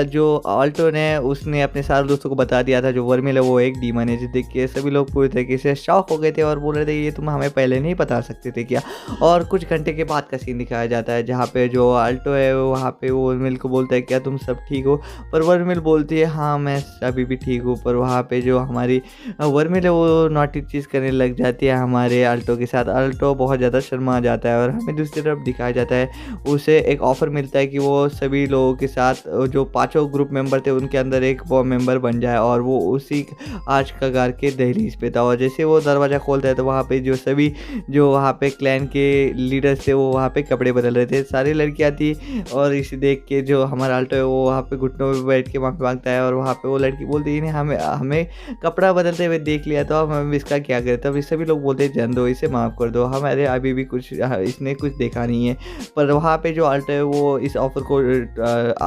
जो आल्टो ने उसने अपने सारे दोस्तों को बता दिया था जो वर्मिल है वो एक डीमन है, जिसे देख के सभी लोग पूरी तरीके से शॉक हो गए थे और बोल रहे थे ये तुम हमें पहले नहीं बता सकते थे क्या। और कुछ घंटे के बाद का सीन दिखाया जाता है जहाँ पे जो अल्टो है वो वहाँ पे वो वर्मिल को बोलता है क्या तुम सब ठीक हो, पर वर्मिल बोलती है हाँ मैं अभी भी ठीक हूँ। पर वहाँ पे जो हमारी वर्मिल है वो नॉटी चीज़ करने लग जाती है हमारे अल्टो के साथ। अल्टो बहुत ज़्यादा शर्मा जाता है और हमें दूसरी तरफ दिखाया जाता है उसे एक ऑफ़र मिलता है कि वो सभी लोगों के साथ जो पाँचों ग्रुप मेंबर थे उनके अंदर एक वो मेंबर बन जाए, और वो उसी आर्च कगार के दहलीज पे था। और जैसे वो दरवाज़ा खोलता है तो वहाँ पे जो सभी जो वहाँ पे क्लैन के लीडर्स थे वो वहाँ पे कपड़े बदल रहे थे, सारी लड़कियाँ थी। और इसे देख के जो हमारा अल्टो है वो वहाँ पे घुटनों पे बैठ के माफ़ी मांगता है, और वहाँ पे वो लड़की बोलती है नहीं हमें हमें कपड़ा बदलते हुए देख लिया तो अब हम इसका क्या करें। तब सभी लोग बोलते हैं जान दो इसे माफ़ कर दो, हमारे अभी भी कुछ इसने कुछ देखा नहीं है। पर वहाँ पे जो अल्टो है वो इस ऑफ़र को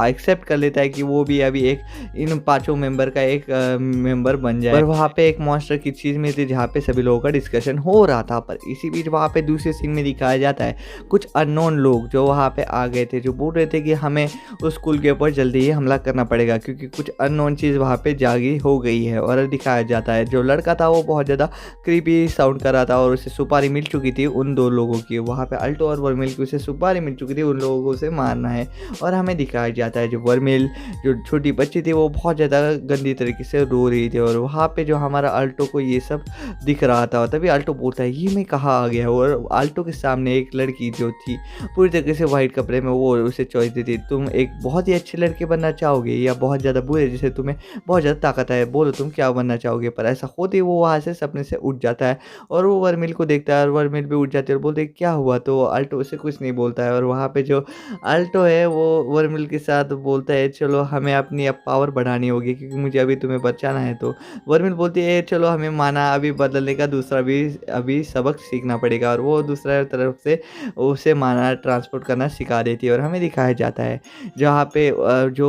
एक्सेप्ट कर लेता है कि वो भी अभी एक इन पाँचों मेंबर का एक मेंबर बन जाए। पर वहाँ पे एक मॉन्स्टर की चीज़ में थी जहाँ पे सभी लोगों का डिस्कशन हो रहा था। पर इसी बीच वहाँ पे दूसरे सीन में दिखाया जाता है कुछ अननोन लोग जो वहाँ पे आ गए थे, जो बोल रहे थे कि हमें उस स्कूल के ऊपर जल्दी ही हमला करना पड़ेगा क्योंकि कुछ अननोन चीज़ वहाँ पे जागी हो गई है। और दिखाया जाता है जो लड़का था वो बहुत ज़्यादा क्रीपी साउंड कर रहा था और उसे सुपारी मिल चुकी थी उन दो लोगों की। वहाँ पे अल्टो और वर्मिल की उसे सुपारी मिल चुकी थी, उन लोगों को उसे मारना है। और हमें दिखाया जाता है जो वर्मिल जो छोटी बच्ची थी वो बहुत ज़्यादा गंदी तरीके से रो रही थी, और वहाँ पे जो हमारा अल्टो को ये सब दिख रहा था। तभी अल्टो बोलता है ये मैं कहाँ आ गया। और अल्टो के सामने एक लड़की जो थी पूरी तरीके से वाइट कपड़े में वो उसे चॉइस देती तुम एक बहुत ही अच्छे लड़के बनना चाहोगे या बहुत ज़्यादा बुरे जिसे तुम्हें बहुत ज़्यादा ताकत है, बोलो तुम क्या बनना चाहोगे। पर ऐसा होते ही वो वहाँ से सपने से उठ जाता है और वो वर्मिल को देखता है और वर्मिल भी उठ जाती है और बोलते क्या हुआ। तो अल्टो उसे कुछ नहीं बोलता है, और वहाँ पे जो अल्टो है वो वर्मिल के साथ बोलता है चलो हमें अपनी अब पावर बढ़ानी होगी क्योंकि मुझे अभी तुम्हें बचाना है। तो वर्मिल बोलती है चलो हमें माना अभी बदलने का दूसरा भी अभी सबक सीखना पड़ेगा, और वो दूसरा तरफ से उसे माना ट्रांसपोर्ट करना सिखा देती है। और हमें दिखाया जाता है जहाँ पे जो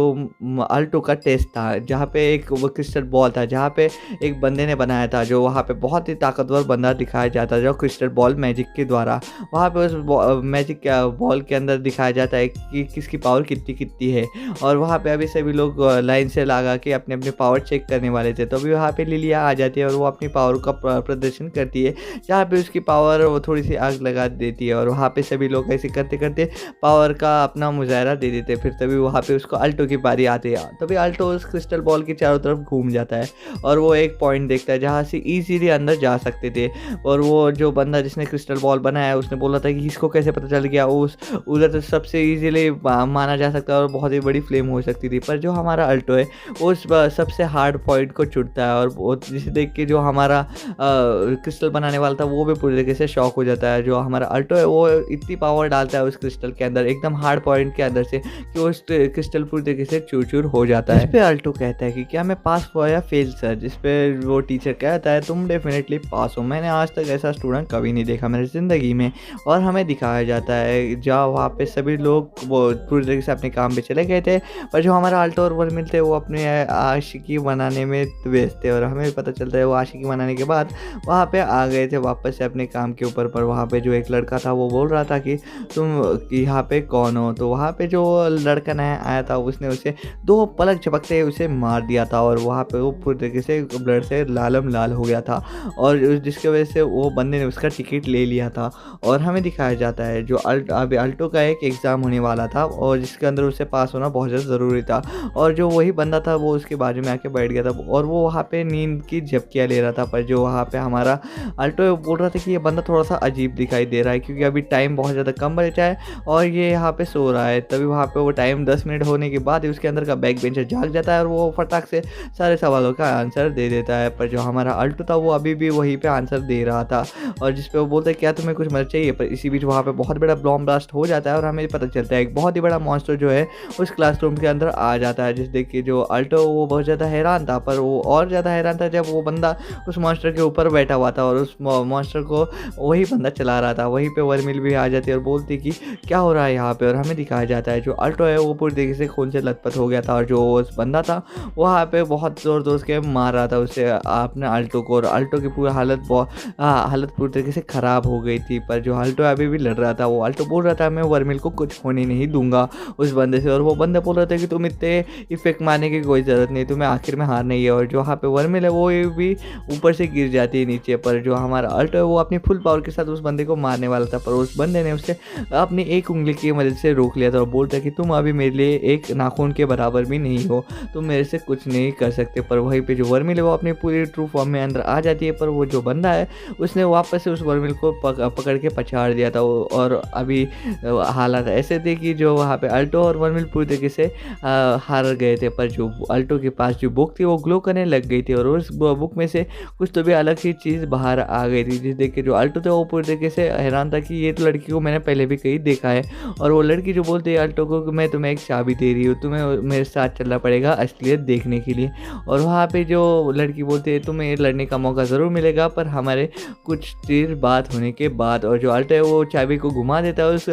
अल्टो का टेस्ट था जहाँ पे एक वो क्रिस्टल बॉल था जहाँ पे एक बंदे ने बनाया था, जो वहाँ पे बहुत ही ताकतवर बंदा दिखाया जाता है जो क्रिस्टल बॉल मैजिक के द्वारा वहाँ पे उस मैजिक बॉल के अंदर दिखाया जाता है कि किसकी पावर कितनी कितनी है। और वहाँ पे अभी सभी लोग लाइन से लगा के अपने अपने पावर चेक करने वाले थे, तो अभी वहाँ पे लिलिया आ जाती है और वो अपनी पावर का प्रदर्शन करती है जहाँ पे उसकी पावर वो थोड़ी सी आग लगा देती है। और वहाँ पे सभी लोग ऐसे करते करते पावर का अपना मुजाहरा दे देते। फिर तभी वहाँ पे उसको अल्टो की बारी आती है, तभी अल्टो उस क्रिस्टल बॉल के चारों तरफ घूम जाता है और वो एक पॉइंट देखता है जहाँ से इजीली अंदर जा सकते थे। और वो जो बंदा जिसने क्रिस्टल बॉल बनाया उसने बोला था कि इसको कैसे पता चल गया उस उधर तो सबसे इजीली माना जा सकता है और बहुत ही बड़ी फ्लेम हो सकती थी। पर जो हमारा अल्टो है वो उस सबसे हार्ड पॉइंट को चुनता है, और वो जिसे देख के जो हमारा क्रिस्टल बनाने वाला था वो भी पूरी तरीके से शॉक हो जाता है। जो हमारा अल्टो है वो इतनी पावर डालता है उस क्रिस्टल के अंदर एकदम हार्ड पॉइंट के अंदर से कि उस क्रिस्टल पूरी तरीके से चूर चूर हो जाता है। इस पे अल्टो कहता है कि क्या मैं पास हुआ या फेल सर, जिस पे वो टीचर कहता है तुम डेफिनेटली पास हो, मैंने आज तक ऐसा स्टूडेंट कभी नहीं देखा मेरी ज़िंदगी में। और हमें दिखाया जाता है जहाँ वहाँ पे सभी लोग वो पूरी तरीके से अपने काम पे चले गए थे, पर जो हमारा अल्टो और वर्मिल थे वो अपने आशिकी बनाने में व्यस्त थे। और हमें पता चलता है वो आशिकी बनाने के बाद वहाँ पे आ गए थे वापस से अपने काम के ऊपर। पर वहाँ पे जो एक लड़का था वो बोल रहा था कि तुम यहाँ पे कौन हो। तो वहाँ पे जो लड़का नया आया था उसने उसे दो पलक झपकते उसे मार दिया था, और वहाँ पे वो पूरी तरीके से ब्लड से लालम लाल हो गया था, और जिसकी वजह से वो बंदे ने उसका टिकट ले लिया था। और हमें दिखाया जाता है जो अभी अल्टो का एक एग्ज़ाम होने वाला था और जिसके अंदर उसे पास होना बहुत ज़्यादा ज़रूरी था, और जो वही बंदा था वो उसके बाजू में आके बैठ गया था और वो वहाँ पे नींद की झपकियाँ ले रहा था। पर जो वहाँ पे हमारा अल्टो बोल रहा था कि ये बंदा थोड़ा सा अजीब दिखाई दे रहा है क्योंकि अभी टाइम बहुत ज़्यादा कम बचा है और ये यहाँ पे सो रहा है। तभी वहाँ पे वो टाइम 10 मिनट होने के बाद ही उसके अंदर का बैक बेंचर जाग जाता है और वो फटाक से सारे सवालों का आंसर दे देता है। पर जो हमारा अल्टो था वो अभी भी वहीं पे आंसर दे रहा था, और जिस पे वो बोलता है क्या तुम्हें कुछ मदद चाहिए। पर इसी बीच वहाँ पे बहुत बड़ा बॉम्ब ब्लास्ट हो जाता है और हमें पता चलता है एक बहुत ही बड़ा मॉन्स्टर जो है उस क्लासरूम के अंदर आ जाता है, जिस देख के जो अल्टो वो बहुत ज़्यादा हैरान था। पर वो और ज़्यादा हैरान था जब वो बंदा उस मॉन्स्टर के ऊपर बैठा हुआ था और उस मॉन्स्टर को वही बंदा चला रहा था। वहीं पे वर्मिल भी आ जाती है और बोलती कि क्या हो रहा है यहाँ पे। और हमें दिखाया जाता है जो अल्टो है वो पूरी तरीके से खून से लथपथ हो गया था, और जो उस बंदा था वहाँ पे बहुत ज़ोर ज़ोर के मार रहा था उसे अपने अल्टो को, और अल्टो की पूरी हालत पूरी तरीके से ख़राब हो गई थी। पर जो अल्टो अभी भी लड़ रहा था वो अल्टो बोल रहा था मैं वर्मिल को कुछ होने नहीं दूंगा उस बंदे से, और वो बंदा बोल रहा था कि तुम इतने इफेक्ट मारने की कोई ज़रूरत नहीं, तुम्हें आखिर में हारना ही है। और जो वहाँ पे वर्मिल है वो भी ऊपर से गिर जाती है नीचे। पर जो हमारा अल्टो है वो अपनी फुल पावर के साथ उस बंदे को मारने वाला था, पर उस बंदे ने उससे अपनी एक उंगली की मदद से रोक लिया था और बोलता है कि तुम अभी मेरे लिए एक नाखून के बराबर भी नहीं हो, तुम मेरे से कुछ नहीं कर सकते। पर वहीं पे जो वर्मिल है वो अपनी पूरी ट्रू फॉर्म में अंदर आ जाती है, पर वो जो बंदा है उसने वापस से उस वर्मिल को पकड़ के पछाड़ दिया था। और अभी हालात ऐसे थे कि जो वहाँ पे अल्टो और वर्मिल पूरी तरीके से हार गए थे, पर जो अल्टो के पास जो बुक थी वो ग्लो करने लग गई थी और उस बुक में से कुछ तो भी अलग ही चीज़ बाहर आ गई थी, जिस देख के जो अल्टो था वो पूरी तरीके से हैरान था कि ये तो लड़की को मैंने पहले भी कहीं देखा है। और वो लड़की जो बोलती है अल्टो को कि मैं तुम्हें एक चाबी दे रही हूँ, तुम्हें मेरे साथ चलना पड़ेगा असलियत देखने के लिए। और वहाँ पे जो लड़की बोलती है तुम्हें लड़ने का मौका ज़रूर मिलेगा, पर हमारे कुछ देर बात होने के बाद। और जो अल्टो है वो चाबी को घुमा देता है उस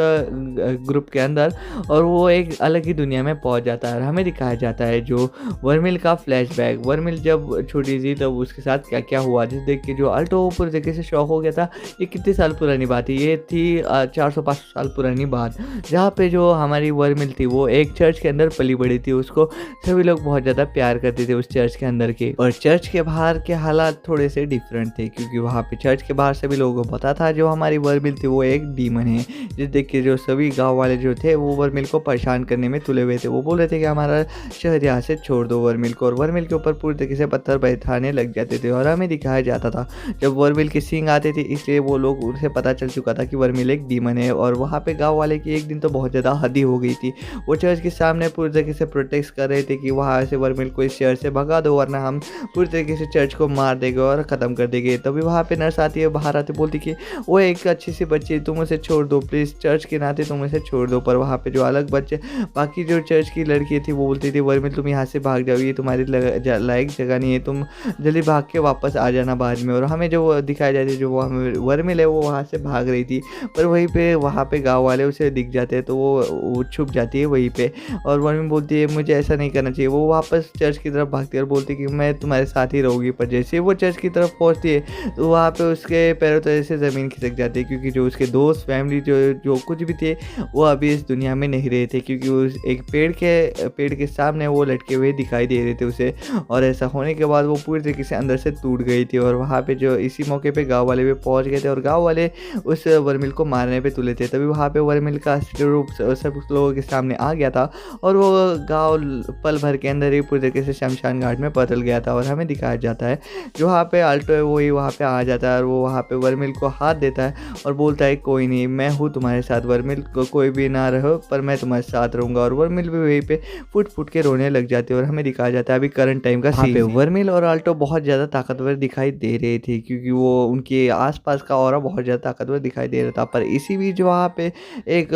ग्रुप के अंदर और वो एक अलग ही दुनिया में पहुँच जाता है। और हमें दिखाया जाता है जो वर्मिल का फ्लैशबैक, वर्मिल जब छोटी थी तब उसके साथ क्या क्या हुआ, जिस देख के जो अल्टो पूरी तरीके से शौक हो गया था। ये कितने साल पुरानी बात है, ये थी 400-500 साल पुरानी बात, जहाँ पे जो हमारी वर्मिल थी वो एक चर्च के अंदर पली बड़ी थी। उसको सभी लोग बहुत ज़्यादा प्यार करते थे उस चर्च के अंदर के। और चर्च के बाहर के हालात थोड़े से डिफरेंट थे, क्योंकि वहाँ पे चर्च के बाहर सभी लोगों को पता था जो हमारी वर्मिल थी वो एक डीमन है, जिस देख के जो सभी गाँव वाले जो थे वो वर्मिल को परेशान करने में तुले हुए थे। वो बोल रहे थे कि हमारा शहर यहाँ से छोड़ दो वर्मिल को, और वर्मिल के ऊपर पूरी तरीके से पत्थर बैठाने लग जाते थे। और हमें दिखाया जाता था जब वर्मिल के सींग आते थे, इसलिए वो लोग उनसे पता चल चुका था कि वर्मिल एक डीमन है। और वहाँ पे गांव वाले की एक दिन तो बहुत ज़्यादा हद ही हो गई थी, वो चर्च के सामने पूरी तरीके से प्रोटेक्ट कर रहे थे कि वहाँ से वर्मिल को इस शहर से भगा दो वरना हम पूरी तरीके से चर्च को मार देंगे और ख़त्म कर देंगे। तभी वहाँ पे नर्स आती है, बाहर आती बोलती कि वो एक अच्छी सी बच्ची, तुम उसे छोड़ दो प्लीज़, चर्च के नाते तुम उसे छोड़ दो। पर वहाँ पे जो अलग बच्चे बाकी जो चर्च की लड़की थी वो बोलती थी वर्मिल तुम यहाँ से भाग जाओ, ये तुम्हारी लायक जगह नहीं है, तुम जल्दी भाग के वापस आ जाना बाद में। और हमें जो दिखाया जाता है जो वो हमें वर्मिल है वो वहाँ से भाग रही थी, पर वहाँ पे गांव वाले उसे दिख जाते हैं तो वो छुप जाती है वहीं पे। और वर्मिल बोलती है मुझे ऐसा नहीं करना चाहिए, वो वापस चर्च की तरफ भागती है और बोलती है कि मैं तुम्हारे साथ ही रहूँगी। पर जैसे ही वो चर्च की तरफ पहुँचती है तो वहाँ पे उसके पैरों तले से ज़मीन खिसक जाती है, क्योंकि जो उसके दोस्त फैमिली जो कुछ भी थे वो अभी इस दुनिया में नहीं रहे थे, क्योंकि उस एक पेड़ के सामने वो लटके हुए दिखाई दे रहे थे उसे। और ऐसा होने के बाद वो पूरी तरीके से अंदर से टूट गई थी। और वहाँ पे जो इसी मौके पे गांव वाले भी पहुँच गए थे और गांव वाले उस वर्मिल को मारने पे तुले थे। तभी वहाँ पे वर्मिल का रूप सब लोगों के सामने आ गया था और वो गांव पल भर के अंदर ही पूरी तरीके से शमशान घाट में बदल गया था। और हमें दिखाया जाता है जो वहाँ पे अल्टो है वही वहाँ पे आ जाता है और वो वहाँ पे वर्मिल को हाथ देता है और बोलता है कोई नहीं, मैं हूँ तुम्हारे साथ वर्मिल, कोई भी ना रहो पर मैं तुम्हारे साथ रहूँगा। और वर्मिल भी वहीं पे फुट फुट के रोने लग जाती है। और हमें दिखाया जाता है अभी करंट टाइम का सीन, वर्मिल और अल्टो बहुत ज़्यादा ताकतवर दिखाई दे रहे थे, क्योंकि वो उनके आसपास का ऑरा बहुत ज़्यादा ताकतवर दिखाई दे रहा था। पर इसी बीच वहाँ पे एक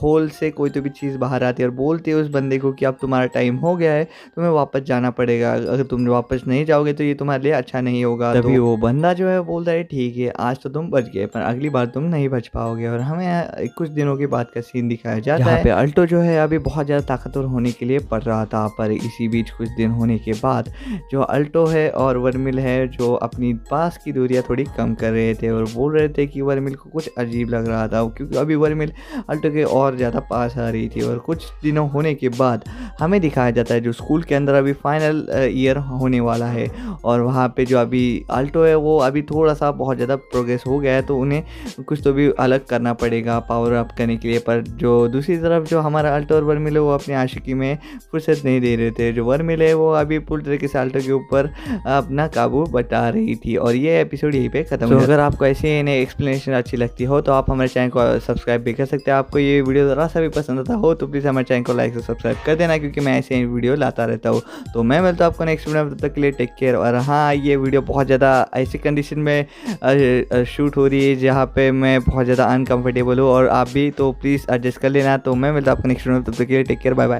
होल से कोई तो भी चीज़ बाहर आती है और बोलती है उस बंदे को कि अब तुम्हारा टाइम हो गया है, तुम्हें वापस जाना पड़ेगा, अगर तुम वापस नहीं जाओगे तो ये तुम्हारे लिए अच्छा नहीं होगा। तभी वो बंदा जो है बोलता है ठीक है आज तो तुम बच गए पर अगली बार तुम नहीं बच पाओगे। और हमें कुछ दिनों के बाद का सीन दिखाया जाता है, अल्टो जो है अभी बहुत ज़्यादा ताकतवर होने के लिए पड़ रहा था। पर इसी बीच कुछ दिन होने के बाद जो अल्टो है और वर्मिल है जो अपनी पास की दूरियां थोड़ी कम कर रहे थे और बोल रहे थे कि वर्मिल को कुछ अजीब लग रहा था, क्योंकि अभी वर्मिल अल्टो के और ज़्यादा पास आ रही थी। और कुछ दिनों होने के बाद हमें दिखाया जाता है जो स्कूल के अंदर अभी फाइनल ईयर होने वाला है और वहाँ पे जो अभी अल्टो है वो अभी थोड़ा सा बहुत ज़्यादा प्रोग्रेस हो गया है, तो उन्हें कुछ तो भी अलग करना पड़ेगा पावर अप करने के लिए। पर जो दूसरी तरफ जो हमारा अल्टो और वर्मिल है वो अपनी आशिकी में फुर्सत नहीं दे रहे थे। जो वर्मिल है वो अभी पूरी तरीके से अल्टो के ऊपर अपना काबू बता रही थी। और ये एपिसोड यहीं पे खत्म हो। अगर आपको ऐसे इन्हें एक्सप्लेनेशन अच्छी लगती हो तो आप हमारे चैनल को सब्सक्राइब भी कर सकते हैं। आपको ये वीडियो ज़रा सा भी पसंद आता हो तो प्लीज़ हमारे चैनल को लाइक से सब्सक्राइब कर देना, क्योंकि मैं ऐसे ही वीडियो लाता रहता हूँ। तो मैं मिलता हूँ आपको नेक्स्ट वीडियो में, तब तक के लिए टेक केयर। और हाँ, ये वीडियो बहुत ज़्यादा ऐसी कंडीशन में शूट हो रही है जहाँ पे मैं बहुत ज़्यादा अनकंफर्टेबल हूँ और आप भी, तो प्लीज़ एडजस्ट कर लेना। तो मैं मिलता हूँ आपको नेक्स्ट वीडियो में, तब तक के लिए टेक केयर, बाय बाय।